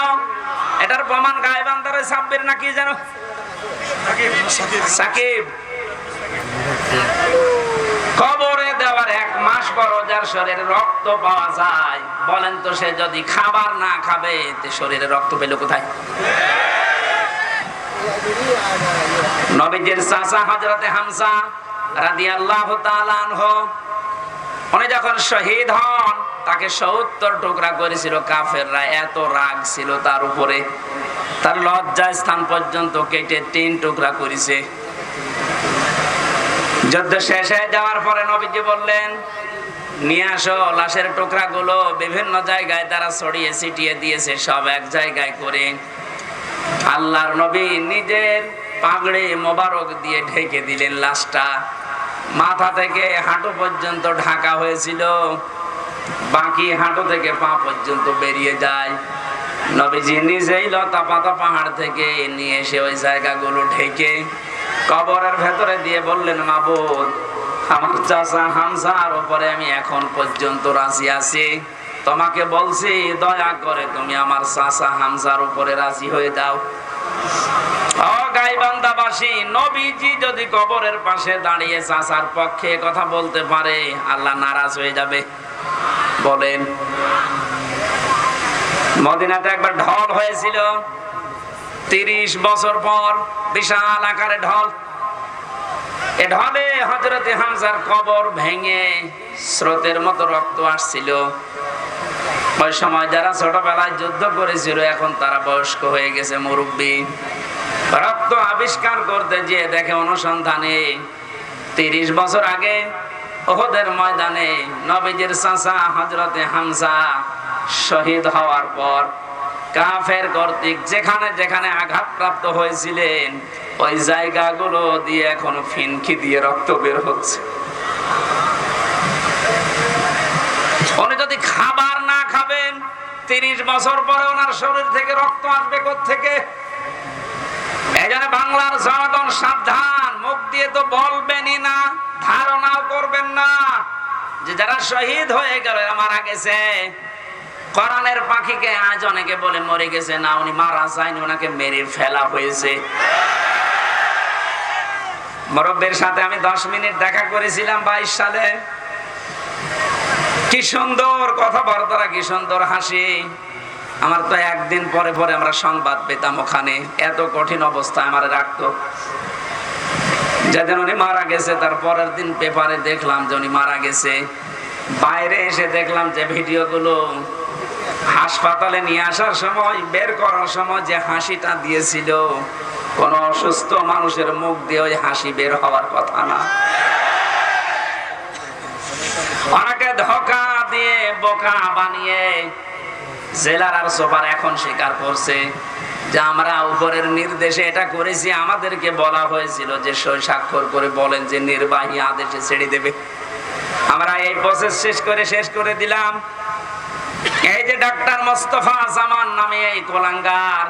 এটার প্রমাণ গায়বান্দারে সাব্বির না কি জানো, সাকিব। কবরে দেওয়ার 1 মাস পর যার শরীরে রক্ত পাওয়া যায়, বলেন তো সে যদি খাবার না খাবে তে শরীরে রক্ত পেল কোথায়? নবীজির চাচা হযরতে হামজা রাদিয়াল্লাহু তাআলা আনহু, উনি যখন শহীদ হন তাকে 70 টুকরা করেছিল কাফেররা। এত রাগ ছিল তার উপরে, তার লজ্জা স্থান পর্যন্ত কেটে 3 টুকরা করেছে। যুদ্ধ শেষ হয়ে যাওয়ার পরে নবীজি বললেন, নিয়ে আসো লাশের টুকরাগুলো। বিভিন্ন জায়গায় তারা ছড়িয়ে ছিটিয়ে দিয়েছে, সব এক জায়গায় করে আল্লাহর নবী নিজের পাগড়ি মোবারক দিয়ে ঢেকে দিলেন লাশটা। মাথা থেকে হাঁটু পর্যন্ত ঢাকা হয়েছিল, বাকি হাঁটু থেকে পা পর্যন্ত বেরিয়ে যায়। নবীজি নিজেই লতা পাতা পাহাড় থেকে নিয়ে এসে ওই জায়গাগুলো ঢেকে কবরের ভেতরে দিয়ে বললেন, মাবুদ, আমার চাচা হামজার উপরে আমি এখন পর্যন্ত রাজি আছি। তোমাকে বলছি দয়া করে তুমি আমার চাচা হামজার উপরে রাজি হয়ে যাও। ও গাইবান্দাবাসী, নবীজি যদি কবরের পাশে দাঁড়িয়ে চাচার পক্ষে কথা বলতে পারে, আল্লাহ নারাজ হয়ে যাবে? বলেন। মদিনাতে একবার ঢল হয়েছিল 30 বছর পর, বিশাল আকারে ঢল। এ ঢলে হযরতে হামজার কবর ভেঙে স্রোতের মতো রক্ত আসছিল। ওই সময় যারা ছোটবেলায় যুদ্ধ করেছিল এখন তারা বয়স্ক হয়ে গেছে, মুরব্বী। রক্ত আবিষ্কার করতে গিয়ে দেখে অনুসন্ধানে 30 বছর আগে উহুদের ময়দানে নবীজির চাচা হযরতে হামজা শহীদ হওয়ার পর কাফের কর্তৃক যেখানে যেখানে আঘাতপ্রাপ্ত হয়েছিলেন ওই জায়গাগুলো দিয়ে এখনো ফিনকি দিয়ে রক্ত বের হচ্ছে। উনি যদি খাবার না খাবেন 30 বছর পরে ওনার শরীর থেকে রক্ত আসবে কোত্থেকে? এই জন্য বাংলার জনগণ সাবধান, মুখ দিয়ে তো বলবেনই না, ধারণাও করবেন না যে যারা শহীদ হয়ে গেল, মারা গেছে। কোরআনের পাখিকে আজ অনেকে বলে মরে গেছে, না উনি মারা যায়নি, ওনাকে মেরে ফেলা হয়েছে। মুরব্বির সাথে আমি 10 মিনিট দেখা করেছিলাম 22 সালে। কি সুন্দর কথাবার্তা, কি সুন্দর হাসি। আমার তো একদিন পরে পরে আমরা সংবাদ পেতাম ওখানে, এত কঠিন অবস্থায় আমার রাখতো। যেদিন উনি মারা গেছে তার পরের দিন পেপারে দেখলাম যে উনি মারা গেছে। বাইরে এসে দেখলাম যে ভিডিওগুলো হাসপাতালে নিয়ে আসার সময়, বের করার সময় যে হাসিটা দিয়েছিল, কোন অসুস্থ মানুষের মুখ দিয়ে ওই হাসি বের হওয়ার কথা না। অনেকে ধোঁকা দিয়ে বোকা বানিয়ে জেলার আর সুপার এখন স্বীকার করছে যে আমরা উপরের নির্দেশে এটা করেছি, আমাদেরকে বলা হয়েছিল যে সই স্বাক্ষর করে বলেন যে নির্বাহী আদেশে ছেড়ে দেবে। আমরা এই প্রসেস শেষ করে দিলাম। এই যে ডাক্তার মোস্তফা জামান নামে এই কোলাঙ্গার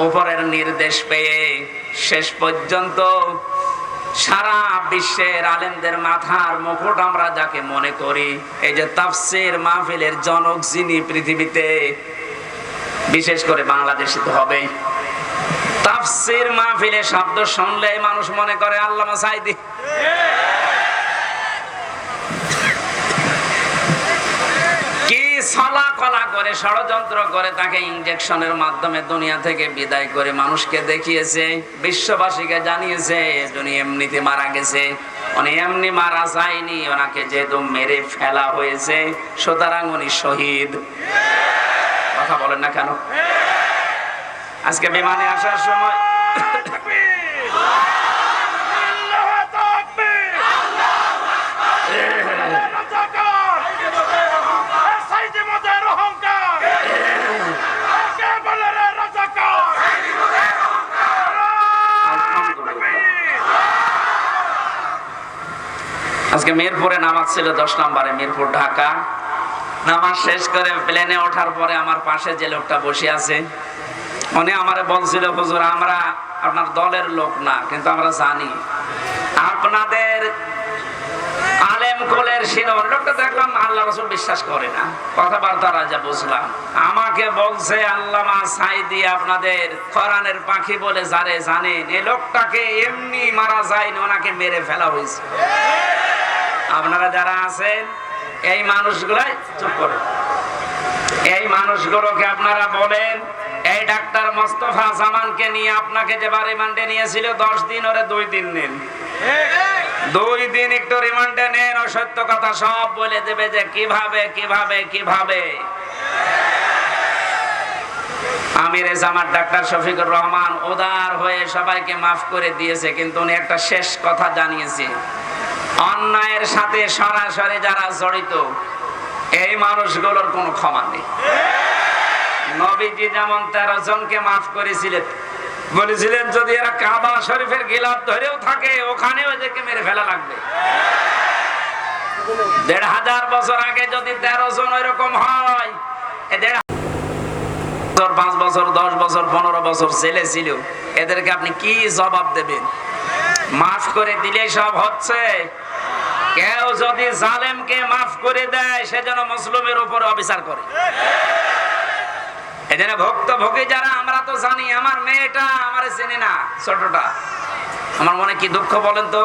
উপরের নির্দেশ পেয়ে শেষ পর্যন্ত সারা বিশ্বের আলেমদের মাথার মুকুট আমরা যাকে মনে করি, এই যে তাফসীর মাহফিলের জনক যিনি পৃথিবীতে, বিশেষ করে বাংলাদেশে তো হবেই, তাফসীর মাহফিলের শব্দ শুনলেই মানুষ মনে করে আল্লামা সাঈদী। কি ছলা কলা করে ষড়যন্ত্র করে তাকে ইনজেকশনের মাধ্যমে দুনিয়া থেকে বিদায় করে মানুষকে দেখিয়েছে, বিশ্ববাসীকে জানিয়েছে উনি এমনিতে মারা গেছে। উনি এমনি মারা যায়নি, ওনাকে যেহেতু মেরে ফেলা হয়েছে সুতরাং উনি শহীদ। কথা বলেন না কেন? আজকে বিমানে আসার সময় আজকে মিরপুরে নামাজ ছিল 10 নম্বরে, মিরপুর ঢাকা। নামাজ শেষ করে প্লেনে ওঠার পরে আমার পাশে যে লোকটা বসে আছে উনি আমারে বলছিল, হুজুর আমরা আপনার দলের লোক না, কিন্তু আমরা জানি আপনাদের আলেম কোলের শিরোমণি। লোকটা দেখলাম আল্লাহ রাসূল বিশ্বাস করে না, কথাবার্তা রাজা বুঝলাম। আমাকে বলছে আল্লামা সাঈদী আপনাদের কোরআনের পাখি বলে যারে জানেন, এই লোকটাকে এমনি মারা যায়নি, ওনাকে মেরে ফেলা হয়েছে। আপনারা যারা আছেন এই মানুষগুলাই চুপ করে, এই মানুষগুলোকে আপনারা বলেন এই ডাক্তার মোস্তফা জামানকে নিয়ে আপনাকে যে রিমান্ডে নিয়েছিল 10 দিন, ওরে 2 দিন নেন, 2 দিন একটু রিমান্ডে নেন, ও সত্য কথা সব বলে দেবে যে কিভাবে। আমির জামাত ডাক্তার শফিকুর রহমান উদার হয়ে সবাইকে মাফ করে দিয়েছে, কিন্তু উনি একটা শেষ কথা জানিয়েছে, অন্যায়ের সাথে সরাসরি যারা জড়িত এই মানুষগুলোর কোনো ক্ষমা নেই। নবীজি যেমন 13 জনকে মাফ করেছিলেন, বলেছিলেন যদি এরা কাবা শরীফের গিলাফ ধরেও থাকে ওখানেও এদেরকে মেরে ফেলা লাগবে। 1500 বছর আগে যদি 13 জন এরকম হয়, 5 বছর 10 বছর 15 বছর জেলে ছিল, এদেরকে আপনি কি জবাব দেবেন? মাফ করে দিলে সব হচ্ছে? কেউ যদি জালেমকে মাফ করে দেয় সে যেন মুসলিমের উপর অবিচার করে। এজন্য ভুক্তভোগী যারা, আমরা তো জানি, আমার মেয়েটা আমারে চেনে না, ছোটটা, আমার মনে কি দুঃখ বলেন তো?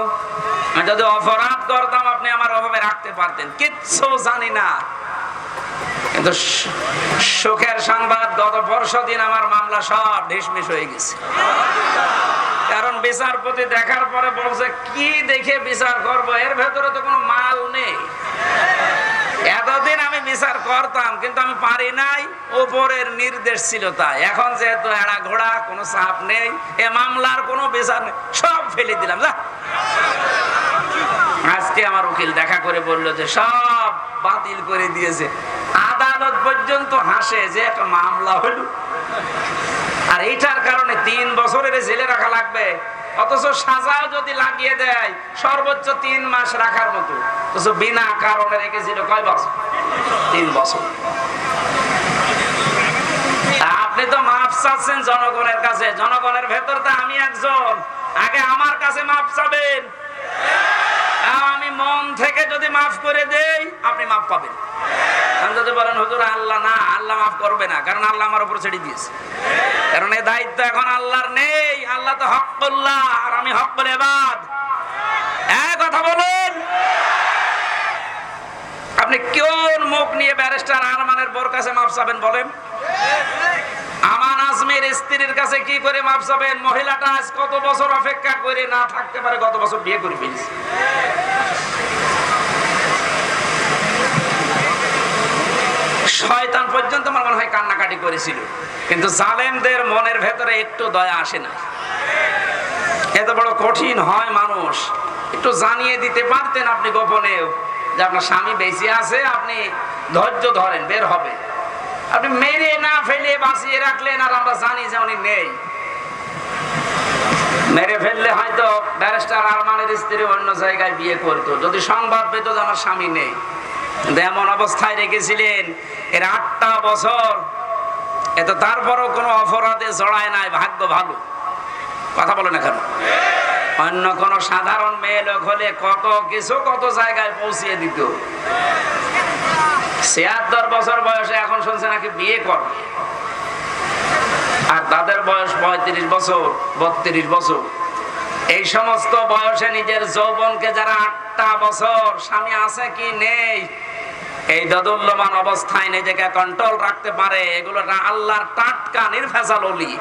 আমি যদি অপরাধ করতাম আপনি আমার অভাবে রাখতে পারতেন, কিচ্ছু জানি না। কিন্তু সুখের সংবাদ, গত পরশুদিন আমার মামলা সব ঢিসমিস হয়ে গেছে। কারণ বিচারপতি দেখার পরে বলছে কি দেখে বিচার করব, এর ভেতরে তো কোনো মাল নেই। এতদিন আমি বিচার করতাম কিন্তু আমি পারি নাই, উপরের নির্দেশ ছিল তাই। এখন যেহেতু এড়া ঘোড়া, কোনো চাপ নেই, এ মামলার কোনো বিচার নেই, সব ফেলে দিলাম। যা, আজকে আমার উকিল দেখা করে বললো যে সব বাতিল করে দিয়েছে। আদালত পর্যন্ত হাসে যে একটা মামলা হলো, আর এইটার কারণে 3 বছরের জেলে রাখা লাগবে, অথচ সাজাও যদি লাগিয়ে দেয় সর্বোচ্চ 3 মাস রাখার মতো, অথচ বিনা কারণে রেখেছিল কয় বছর? 3 বছর। আপনি তো মাফ চাচ্ছেন জনগণের কাছে, জনগণের ভেতর তো আমি একজন, আগে আমার কাছে মাফ চাবেন। আমি মন থেকে যদি মাফ করে দেই আপনি মাফ পাবেন। যদি বলেন হুজুর আল্লাহ না, আল্লাহ মাফ করবে না, কারণ আল্লাহ আমার উপর ছেড়ে দিয়েছে, কারণ এই দায়িত্ব এখন আল্লাহর নেই। আল্লাহ তো হকুল্লাহ আর আমি হকুল ইবাদ। কথা বলুন, আপনি কোন মুখ নিয়ে ব্যারিস্টার আরমানের বোর কাছে মাফ চাবেন বলেন? আমান আজমের স্ত্রীর কাছে কি করে মাফ চাবেন? মহিলাটা আজ কত বছর অপেক্ষা করে না থাকতে পারে, গত বছর বিয়ে করে ফেলেছে। শয়তান পর্যন্ত আমার মনে হয় কান্নাকাটি করেছিল, কিন্তু জালেমদের মনের ভেতরে একটু দয়া আসে না। এত বড় কঠিন হয় মানুষ, একটু জানিয়ে দিতে পারতেন আপনি গোপনেও যে আপনার স্বামী বেঁচে আছে, আপনি ধৈর্য ধরেন, বের হবে। আপনি মেরে না ফেলে বাঁচিয়ে রাখলেন, আর আমরা জানি যে উনি নেই। মেরে ফেললে হয়তো ব্যারিস্টার আরমানের স্ত্রী অন্য জায়গায় বিয়ে করতো, যদি সংবাদ পেত যে আমার স্বামী নেই। কিন্তু এমন অবস্থায় রেখেছিলেন এর 8টা বছর, এত তারপরও কোনো অপরাধে জড়ায় নাই, ভাগ্য ভালো। কথা বলে না কেন? অন্য কোন সাধারণ মেয়ে লোক হলে কত কিছু কত জায়গায় পৌঁছিয়ে দিত। ৭৬ বছর বয়সে এখন শুনছে নাকি বিয়ে করবে, আর তাদের বয়স ৩৫ বছর ৩২ বছর। এই সমস্ত বয়সে নিজের যৌবনকে যারা 8টা বছর স্বামী আছে কি নেই এই দদুল্যমান অবস্থায় নিজেকে কন্ট্রোল রাখতে পারে, এগুলো আল্লাহর টাটকা নির্ভেজাল ওলি।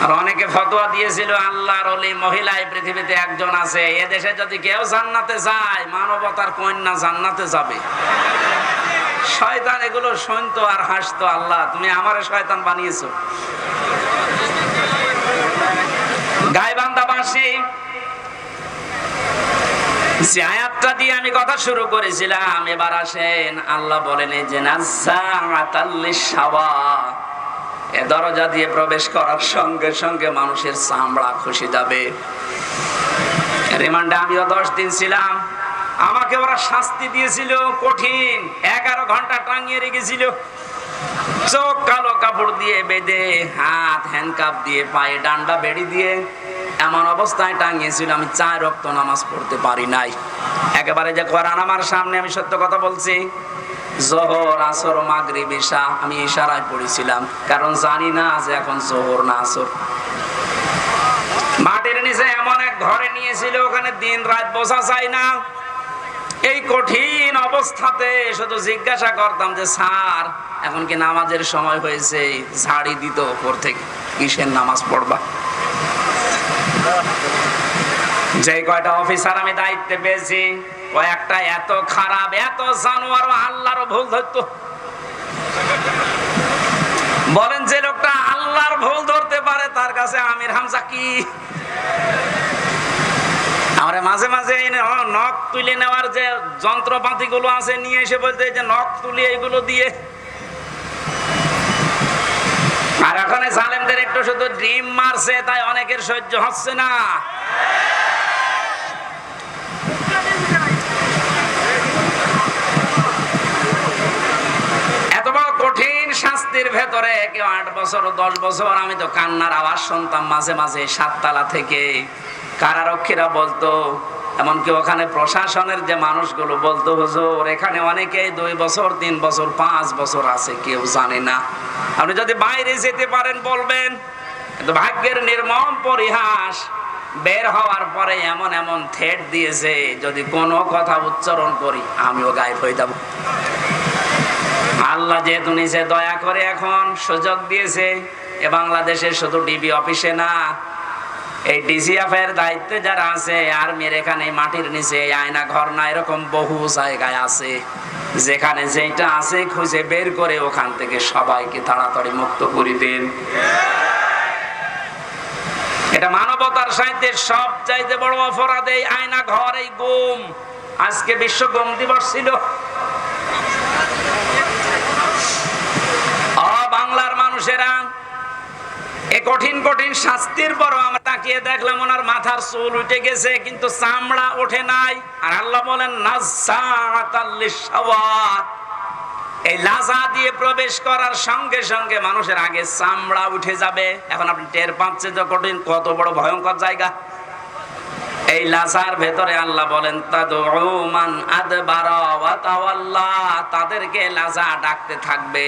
আর অনেকে ফতোয়া দিয়েছিল আল্লাহর ওলি মহিলা এই পৃথিবীতে একজন আছে, এদেশে যদি কেউ জান্নাতে যায় মানবতার কন্যা জান্নাতে যাবে। শয়তান এগুলো শুনতো আর হাসতো, আল্লাহ তুমি আমারে শয়তান বানিয়েছো। গাইবান্ধাবাসী যে আয়াতটা দিয়ে আমি কথা শুরু করেছিলাম, এবার আসেন আল্লাহ বলেন যে নাযাআতাল লিশাওয়া, এ দরজা দিয়ে প্রবেশ করার সঙ্গে সঙ্গে মানুষের চামড়া খসে যাবে। রিমান্ডে আমিও 10 দিন ছিলাম, আমাকে ওরা শাস্তি দিয়েছিল কঠিন, 11 ঘন্টা টাঙিয়ে রেখেছিল, চোখ কালো কাপড় দিয়ে বেঁধে, হাত হ্যান্ডকাপ দিয়ে, পায়ে ডান্ডা বেড়ি দিয়ে এমন অবস্থায় টাঙিয়েছিল আমি 4 ওয়াক্ত নামাজ পড়তে পারি নাই। একেবারে যে কোরআন আমার সামনে, আমি সত্য কথা বলছি, যোহর আসর মাগরিব ইশা আমি ইশারায় পড়েছিলাম, কারণ জানি না যে এখন যোহর না আসর। মাটির নিচে এমন এক ঘরে নিয়েছিল, ওখানে দিন রাত বোঝা যায় না। এই কঠিন অবস্থাতে শুধু জিজ্ঞাসা করতাম যে স্যার এখন কি নামাজের সময় হয়েছে? ঝাড়ি দিত উপর থেকে, কিসের নামাজ পড়বা? যে কয়টা অফিসার আমি দায়িত্বে পেয়েছি, কয়েকটা এত খারাপ, এত জানোয়ার, আল্লাহরও ভুল ধরতো। বলেন যে লোকটা আল্লাহর ভুল ধরতে পারে তার কাছে আমির হামজা কি? আমরা মাঝে মাঝে নখ তুলে নেওয়ার যে যন্ত্রপাতি গুলো আছে নিয়ে এসে বলতে যে নখ তুলে এগুলো দিয়ে, আর ওখানে জালেমদের একটু শুধু ড্রিম মারছে তাই অনেকের সহ্য হচ্ছে না। এত বড় কঠিন শাস্তির ভেতরে কেউ 8 বছর 10 বছর, আমি তো কান্নার আওয়াজ শুনতাম মাঝে মাঝে 7 তলা থেকে। কারারক্ষীরা বলতো, এমনকি ওখানে প্রশাসনের যে মানুষগুলো বলতো, হুজুর এখানে অনেকেই 2 বছর 3 বছর 5 বছর আছে, কেউ জানে না। আপনি যদি বাইরে যেতে পারেন বলবেন। কিন্তু ভাগ্যের নির্মম পরিহাস, বের হওয়ার পরে এমন এমন থ্রেট দিয়েছে যদি কোনো কথা উচ্চারণ করি আমিও গায়েব হয়ে যাব। আল্লাহ যেহেতু নিজে দয়া করে এখন সুযোগ দিয়েছে, এ বাংলাদেশের শুধু ডিবি অফিসে না, এই ডিজিএফ এর দায়িত্বে যারা আছে, আর্মির এখানে মাটির নিচে আয়না ঘর না, এরকম বহু জায়গায় আছে যেখানে যেটা আছে খুঁজে বের করে ওখান থেকে সবাইকে তাড়াতাড়ি মুক্ত করে দেন। এটা মানবতার সাহিত্যের সব চাইতে বড় অপরাধ, এই আয়না ঘর, এই গুম। আজকে বিশ্ব গুম দিবস ছিল। বাংলার মানুষেরা এই কঠিন কঠিন শাস্তির পরও আমরা তাকিয়ে দেখলাম ওনার মাথার চুল উঠে গেছে কিন্তু চামড়া ওঠে নাই। আর আল্লাহ বলেন নাযাআতাল লিশাওয়া, এই লাজা দিয়ে প্রবেশ করার সঙ্গে সঙ্গে মানুষের আগে চামড়া উঠে যাবে। এখন আপনি টের পাচ্ছেন যে কঠিন কত বড় ভয়ঙ্কর জায়গা। এই লাজার ভেতরে আল্লাহ বলেন তাদউ মান আদবারা ওয়া তাওয়াল্লা, তাদেরকে লাজা ডাকতে থাকবে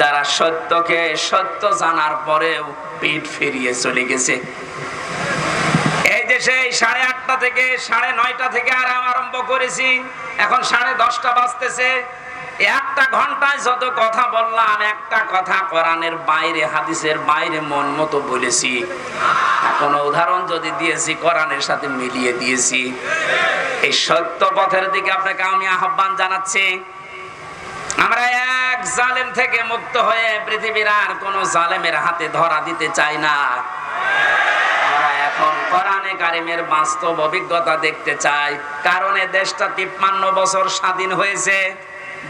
যারা সত্যকে সত্য জানার পরেও পিঠ ফিরিয়ে চলে গেছে। এই দেশে 8:30 থেকে 9:30 থেকে আরাম আরম্ভ করেছি, এখন 10:30 বাজতেছে। একটা ঘন্টায় যত কথা বললাম, একটা কথা কোরআনের বাইরে, হাদিসের বাইরে মন মতো বলেছি। কোন উদাহরণ যদি দিয়েছি কোরআনের সাথে মিলিয়ে দিয়েছি। এই সত্য পথের দিকে আপনাকে আমি আহ্বান জানাচ্ছি। আমরা এক জালেম থেকে মুক্ত হয়ে পৃথিবীর আর কোন জালেমের হাতে ধরা দিতে চাই না। আমরা এখন কোরআনে কারিমের বাস্তব অভিজ্ঞতা দেখতে চাই। কারণ এই দেশটা 53 বছর স্বাধীন হয়েছে,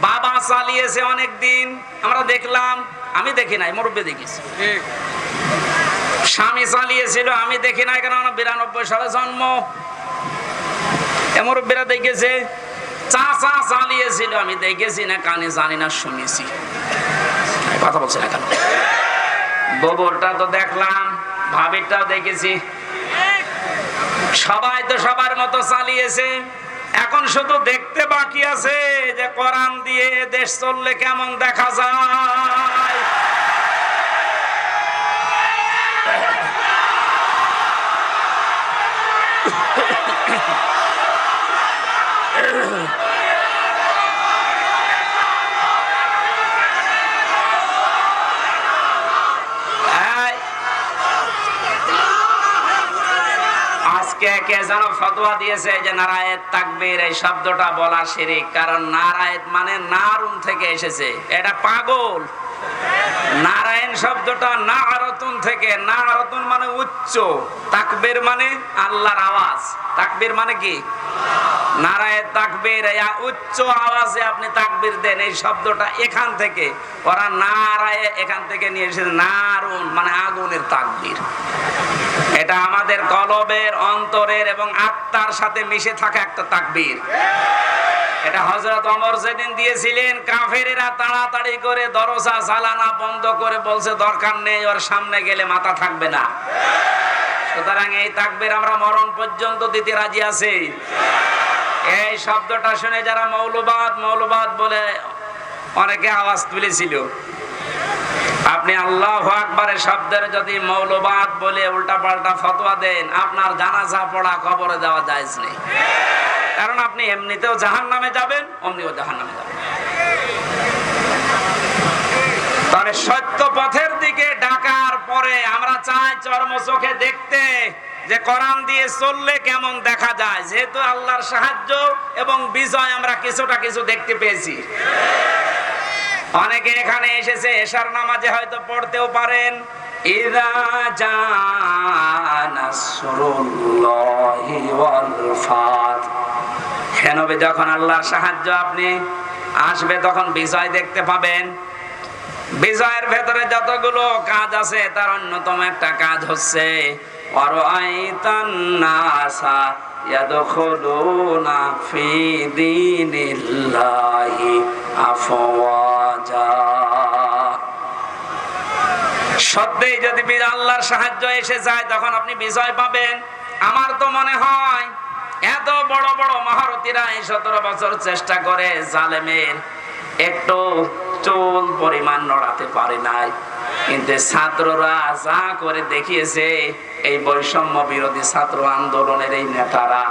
বাবা চালিয়েছে অনেক দিন, আমরা দেখলাম, আমি দেখি নাই, মুরব্বী দেখেছি। স্বামী চালিয়েছিল, আমি দেখি নাই, কেন 92 সালে জন্ম। মুরব্বীরা দেখেছে। চাচা চালিয়েছিল, আমি দেখেছি না, কানে জানি না, শুনেছি। কথা বলছে না কেন? ববরটা তো দেখলাম, ভাবিরটাও দেখেছি। সবাই তো সবার মতো চালিয়েছে। এখন শুধু দেখতে বাকি আছে যে কোরআন দিয়ে দেশ চললে কেমন দেখা যায়। আজকে কে যেন ফতোয়া দিয়েছে যে নারায়েত তাকবীর এই শব্দটা বলা শিরক, কারণ নারায়েত মানে নারুন থেকে এসেছে। এটা পাগল। নারায়ণ শব্দটা নারতুন থেকে, নারতুন মানে উচ্চ, তাকবীর মানে আল্লাহর আওয়াজ। তাকবীর মানে কি? নারায়েত তাকবীর, উচ্চ আওয়াজে আপনি তাকবীর দেন, এই শব্দটা এখান থেকে, ওরা নারায়ে এখান থেকে নিয়ে এসেছে নারুন মানে আগুনের তাকবীর। এটা আমাদের কলবের, অন্তরের এবং আত্মার সাথে মিশে থাকা একটা তাকবীর। এটা হযরত ওমর যেদিন দিয়েছিলেন, কাফেরেরা তাড়াতাড়ি করে দরজা জানালা বন্ধ করে বলছে দরকার নেই, ওর সামনে গেলে মাথা থাকবে না। সুতরাং এই তাকবীর আমরা মরণ পর্যন্ত দিতে রাজি আছি। এই শব্দটা শুনে যারা মৌলবাদ মৌলবাদ বলে অনেকে আওয়াজ তুলেছিল, আপনি আল্লাহু আকবারের শব্দের যদি মৌলবাদ বলে উল্টাপাল্টা ফতোয়া দেন, আপনার জানাজা পড়া কবরে দেওয়া জায়েজ নেই। কারণ আপনি এমনিতেও জাহান্নামে যাবেন, অমনিও জাহান্নামে যাবেন। তাহলে সত্য পথের দিকে ডাকার পরে আমরা চাই চর্ম চোখে দেখতে যে কোরআন দিয়ে চললে কেমন দেখা যায়। যেহেতু আল্লাহর সাহায্য এবং বিজয় আমরা কিছুটা কিছু দেখতে পেয়েছি। অনেকে এখানে এসেছে, এশার নামাজে হয়তো পড়তেও পারেন, ইযা জাআ নাসরুল্লাহি ওয়াল ফাত। নবী যখন আল্লাহর সাহায্য আপনি আসবে, তখন বিজয় দেখতে পাবেন। বিজয়ের ভেতরে যতগুলো কাজ আছে, তার অন্যতম একটা কাজ হচ্ছে ওয়ারাআইতান নাসা ইয়াদখুলুনা ফি দীনিল্লাহি আফওয়াজা। সত্যিই যদি আল্লাহর সাহায্য এসে যায়, তখন আপনি বিজয় পাবেন। আমার তো মনে হয় এত বড় বড় মহারথীরা 17 বছর চেষ্টা করে জালেমের একটু চুল পরিমাণ নড়াতে পারে নাই, কিন্তু ছাত্ররা যা করে দেখিয়েছে, এই বৈষম্য বিরোধী ছাত্র আন্দোলনের এই নেতারা,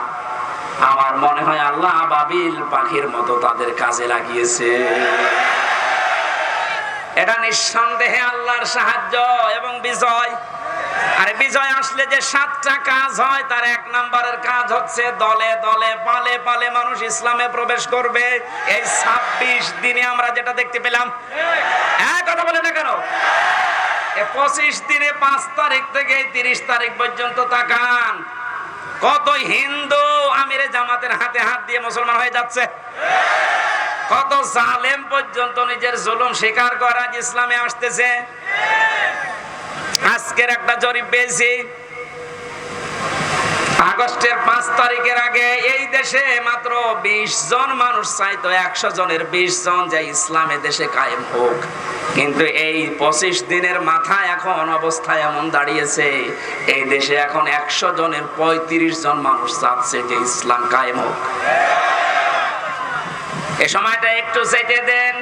আমার মনে হয় আল্লাহ আবাবিল পাখির মতো তাদের কাজে লাগিয়েছে। এটা নিঃসন্দেহে আল্লাহর সাহায্য এবং বিজয়। আর বিজয় আসলে যে 7টা কাজ হয়, তার 1 নম্বরের কাজ হচ্ছে দলে দলে পালে পালে মানুষ ইসলামে প্রবেশ করবে। এই 26 দিনে আমরা যেটা দেখতে পেলাম, কথা বলে না কেন? 25 দিনে 5 তারিখ থেকে 30 তারিখ পর্যন্ত তাকান, কত হিন্দু আমিরে জামাতের হাতে হাত দিয়ে মুসলমান হয়ে যাচ্ছে। কত জালেম পর্যন্ত নিজের জুলুম স্বীকার করে আজ ইসলামে আসতেছে। আজকের একটা জরিপ পেয়েছি, আগস্টের 5 তারিখের আগে এই দেশে মাত্র 20 জন মানুষ চাইতো 100 জনের 20 জন যে ইসলামে দেশে কায়েম হোক। কিন্তু এই 25 দিনের মাথায় এখন অবস্থা এমন দাঁড়িয়েছে, এই দেশে এখন 100 জনের 35 জন মানুষ চাচ্ছে যে ইসলাম কায়েম হোক। এই সময়টা একটু চেটে দেন।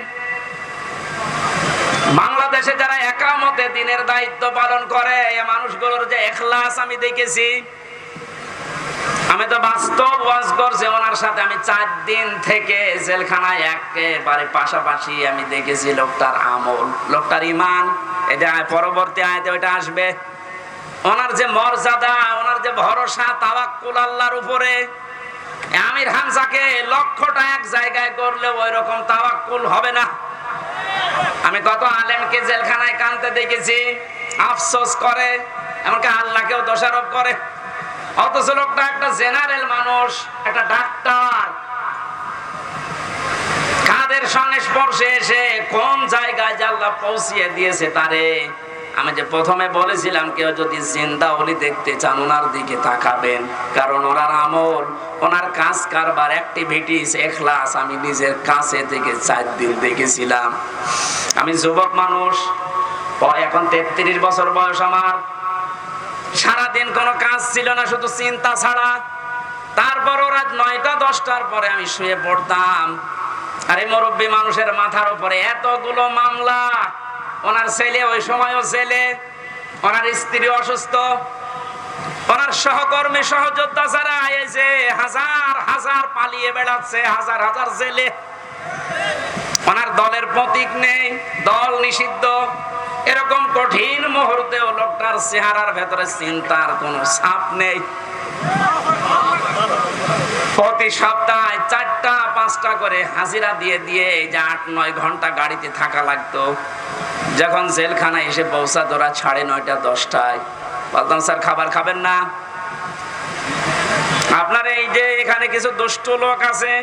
বাংলাদেশে যারা একামতে দিনের দায়িত্ব পালন করে, এই মানুষগুলোর যে ইখলাস আমি দেখেছি। আমি তো বাস্তব ওয়াজ করছি ওনার সাথে, আমি 4 দিন থেকে জেলখানায় একেবারে পাশাপাশি আমি দেখেছি লোকটার আমল, লোকটার ঈমান। এটা পরবর্তী আয়াতে ওইটা আসবে। ওনার যে মর্যাদা, ওনার যে ভরসা, তাওয়াক্কুল আল্লাহর উপরে। আমির হামজাকে লক্ষ্যটা এক জায়গায় করলে ওই রকম তাওয়াক্কুল হবে না। আমি কত আলেমকে জেলখানায় কাঁদতে দেখেছি, আফসোস করে, এমনকি আল্লাহকেও দোষারোপ করে। অথচ লোকটা একটা জেনারেল মানুষ, একটা ডাক্তার, কাঁদে তাদের সংস্পর্শে এসে কোন জায়গায় যে আল্লাহ পৌঁছিয়ে দিয়েছে তারে। আমি যে প্রথমে বলেছিলাম, কেউ যদি জিন্দা ওলি দেখতে চান ওনার দিকে তাকাবেন, কারণ ওনার আমল, ওনার কাজ কারবার, অ্যাক্টিভিটিস, এখলাস আমি নিজের কাছে থেকে 4 দিন দেখেছিলাম। আমি যুবক মানুষ, এখন 33 বছর বয়স আমার। সারাদিন কোনো কাজ ছিল না, শুধু চিন্তা ছাড়া। তারপর রাত 9টা 10টার পরে আমি শুয়ে পড়তাম। আরে মুরব্বী মানুষের মাথার উপরে এতগুলো মামলা। ওনার ছেলে, ওই সময়ও ছেলে, ওনার স্ত্রী অসুস্থ, ওনার সহকর্মী সহযোদ্ধা যারা এসে হাজার হাজার পালিয়ে বেড়াচ্ছে, হাজার হাজার ছেলে। ওনার দলের প্রতীক নেই, দল নিষিদ্ধ। এরকম কঠিন মুহূর্তেও লোকটার চেহারার ভেতরে চিন্তার কোনো ছাপ নেই। প্রতি সপ্তাহে 4টা 5টা করে হাজিরা দিয়ে দিয়ে যে 8-9 ঘন্টা গাড়িতে থাকা লাগতো। যখন জেলখানায় এসে পৌঁছাত ওরা 9:30 10টায়, বলতাম স্যার খাবার খাবেন না? আপনার এই যে এখানে কিছু দুষ্ট লোক আছে,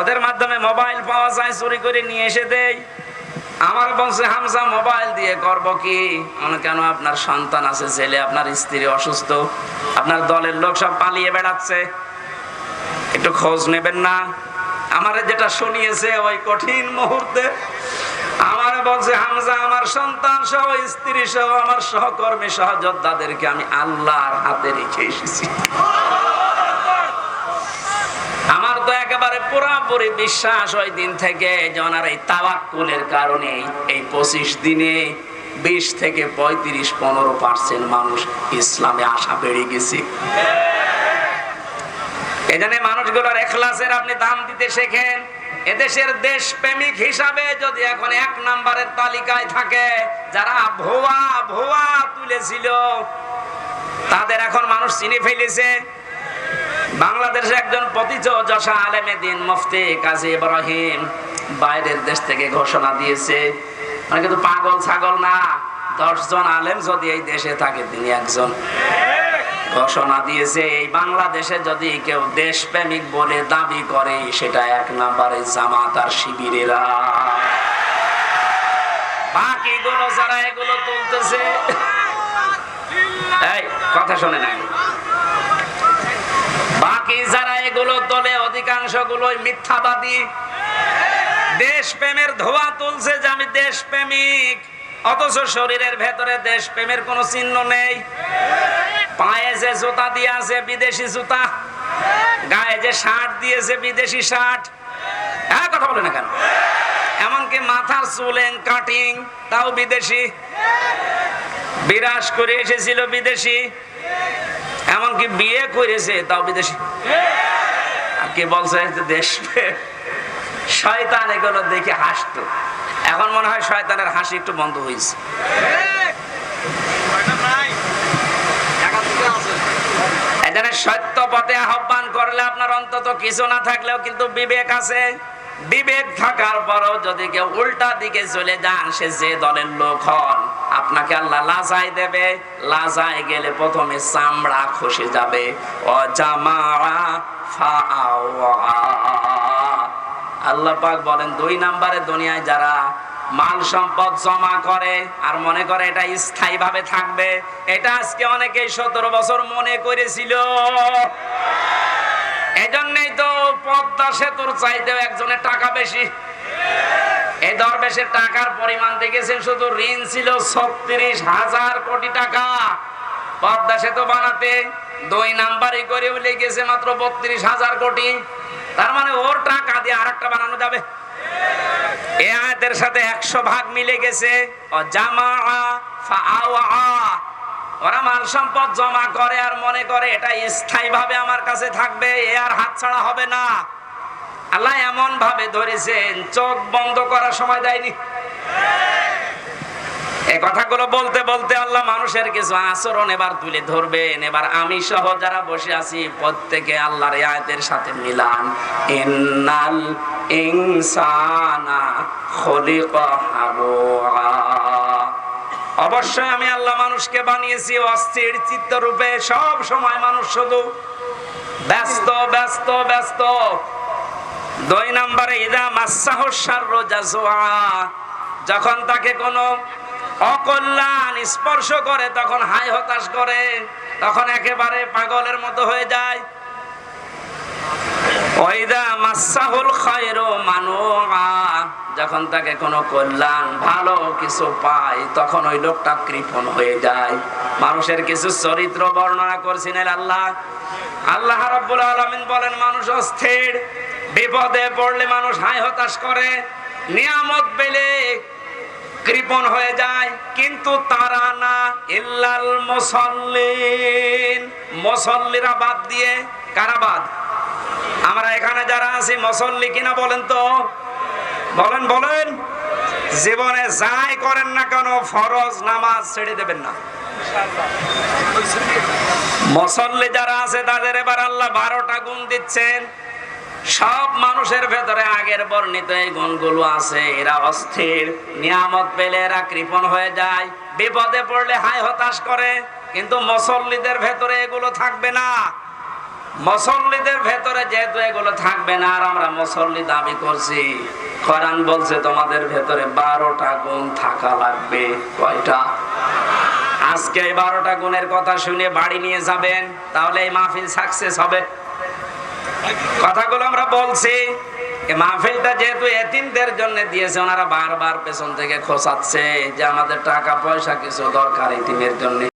ওদের মাধ্যমে মোবাইল পাওয়া যায়, চুরি করে নিয়ে এসে দেয়। আমার বলছে, হামজা মোবাইল দিয়ে করব কি? কেন আপনার সন্তান আছে, ছেলে, আপনার স্ত্রী অসুস্থ, আপনার দলের লোক সব পালিয়ে বেড়াচ্ছে, একটু খোঁজ নেবেন না? আমারে যেটা শুনিয়েছে ওই কঠিন মুহূর্তে, আমার বলছে, হামজা আমার সন্তান সহ, স্ত্রী সহ, আমার সহকর্মী সহযোদ্ধাদেরকে আমি আল্লাহর হাতে রেখে এসেছি। আমার তো একেবারে পুরোপুরি বিশ্বাস ওই দিন থেকে যে ওনার এই তাওয়াক্কুলের কারণে এই 25 দিনে 20 থেকে 35-15% মানুষ ইসলামে আসা বেড়ে গেছে। এজন্য মানুষগুলোর ইখলাসের আপনি দাম দিতে শেখেন। এদেশের দেশপ্রেমিক হিসাবে যদি এখন 1 নম্বরের তালিকায় থাকে যারা ভুয়া ভুয়া তুলেছিল, তাদের এখন মানুষ চিনে ফেলেছে। বাংলাদেশে একজন প্রথিতযশা আলেমে দ্বীন মুফতি কাজী ইব্রাহিম বাইরের দেশ থেকে ঘোষণা দিয়েছে, মানে কিন্তু পাগল ছাগল না, 10 জন আলেম যদি এই দেশে থাকে তিনি একজন। ঘোষণা দিয়েছে এই বাংলাদেশে যদি কেউ দেশপ্রেমিক বলে দাবি করে সেটা 1 নম্বরে জামাত আর শিবিরেরা। বাকিগুলো যারা এগুলো তুলতেছে, এই কথা শোনে নাই, বাকি যারা এগুলো তোলে অধিকাংশ গুলোই মিথ্যাবাদী। দেশপ্রেমের ধোঁয়া তুলছে যে আমি দেশপ্রেমিক, অথচ শরীরের ভেতরে দেশপ্রেমের কোনো চিহ্ন নেই। পায়ে যে জুতা দিয়ে আছে বিদেশি জুতা, গায়ে যে শার্ট দিয়েছে বিদেশি শার্ট। হ্যাঁ, কথা বলে না কেন? এমনকি মাথার চুলেন কাটিং তাও বিদেশি, বিরাজ করে এসেছিল বিদেশি, এমনকি বিয়ে করেছে তাও বিদেশি। আর কি বলছে দেশ শয়তান এগুলো দেখে হাসতো। এখন মনে হয় শয়তানের হাসি একটু বন্ধ হয়েছে। এখানে সত্য পথে আহ্বান করলে আপনার অন্তত কিছু না থাকলেও কিন্তু বিবেক আছে। বিবেক থাকার পরও যদি কেউ উল্টা দিকে চলে যান, সে যে দলের লোক হন, আপনাকে আল্লাহ লাজাই দেবে। লাজায় গেলে প্রথমে চামড়া খসে যাবে। আল্লাহ পাক বলেন 2 নম্বরে দুনিয়ায় যারা মাল সম্পদ জমা করে আর মনে করে এটা স্থায়ী ভাবে থাকবে, এটা আজকে অনেকেই 17 বছর মনে করেছিল। এজন্যই তো পদ্মা সেতুর চাইতেও একজনের টাকা বেশি। এই দরবেশের টাকার পরিমাণ দেখেছেন, শুধু ঋণ ছিল 36,000 কোটি টাকা। পদ্মা সেতু বানাতে 2 নাম্বারই করে উঠে গেছে মাত্র 32,000 কোটি। তার মানে ওর টাকা দিয়ে আরেকটা বানানো যাবে। এই আয়াতের সাথে 100 ভাগ মিলে গেছে। ওরা মাল সম্পদ জমা করে আর মনে করে এটা স্থায়ী ভাবে আমার কাছে থাকবে, এ আর হাত ছাড়া হবে না। আল্লাহ এমন ভাবে ধরেছেন, চোখ বন্ধ করার সময় দেয়নি। এই কথাগুলো বলতে বলতে আল্লাহ মানুষের কিছু আচরণ এবার তুলে ধরবেন। এবার আমি সহ যারা বসে আছি প্রত্যেকে আল্লাহর এই আয়াতের সাথে মিলান। ইন্নাল ইনসানা খুলিকা হালুআ। অবশ্যই আমি আল্লাহ মানুষকে বানিয়েছি অস্থির চিত্ত রূপে। সব সময় মানুষ শুধু ব্যস্ত ব্যস্ত ব্যস্ত। দুই নম্বরে ইদা মাসাহু শাররু জাজুআ, যখন তাকে কোনো অকল্যাণ স্পর্শ করে তখন হায় হতাশ করে, তখন একেবারে পাগলের মতো হয়ে যায়। ওয়াইদা মাসাহুল খায়রু মানুআ, যখন তাকে কোনো কল্যাণ ভালো কিছু পায় তখন ওই লোকটা কৃপণ হয়ে যায়। মানুষের কিছু চরিত্র বর্ণনা করছিলেন আল্লাহ রাব্বুল আলামিন বলেন মানুষ অস্থির, বিপদে পড়লে মানুষ হায় হতাশ করে, নিয়ামত পেলে কৃপণ হয়ে যায়, কিন্তু তারা না। ইল্লাল মুসাল্লিন, মুসাল্লিরা বাদ দিয়ে কারা বাদ? আমরা এখানে যারা আছি মুসাল্লি কিনা বলেন তো, বলেন বলেন। জীবনে যাই করেন না কেন ফরজ নামাজ ছেড়ে দেবেন না। মুসাল্লি যারা আছে তাদের এবার আল্লাহ 12টা গুণ দিচ্ছেন। সব মানুষের ভেতরে আগের বর্ণিত এই গুণগুলো আছে। এরা অস্থির, নিয়ামত পেলে এরা কৃপণ হয়ে যায়, বিপদে পড়লে হায় হতাশ করে, কিন্তু মুসাল্লিদের ভেতরে এগুলো থাকবে না। মুসাল্লিদের ভেতরে যেহেতু এগুলো থাকবে না, আর আমরা মুসাল্লি দাবি করছি, কোরআন বলছে তোমাদের ভেতরে 12টা গুণ থাকা লাগবে। কয়টা? আজকে এই 12টা গুণের কথা শুনে বাড়ি নিয়ে যাবেন, তাহলে এই মাহফিল সাকসেস হবে। কথাগুলো আমরা বলছি, এই মাহফিলটা যেহেতু এতিমদের জন্য দিয়েছে, ওনারা বারবার পেছন থেকে খোঁচাচ্ছে যে আমাদের টাকা পয়সা কিছু দরকার এতিমের জন্য।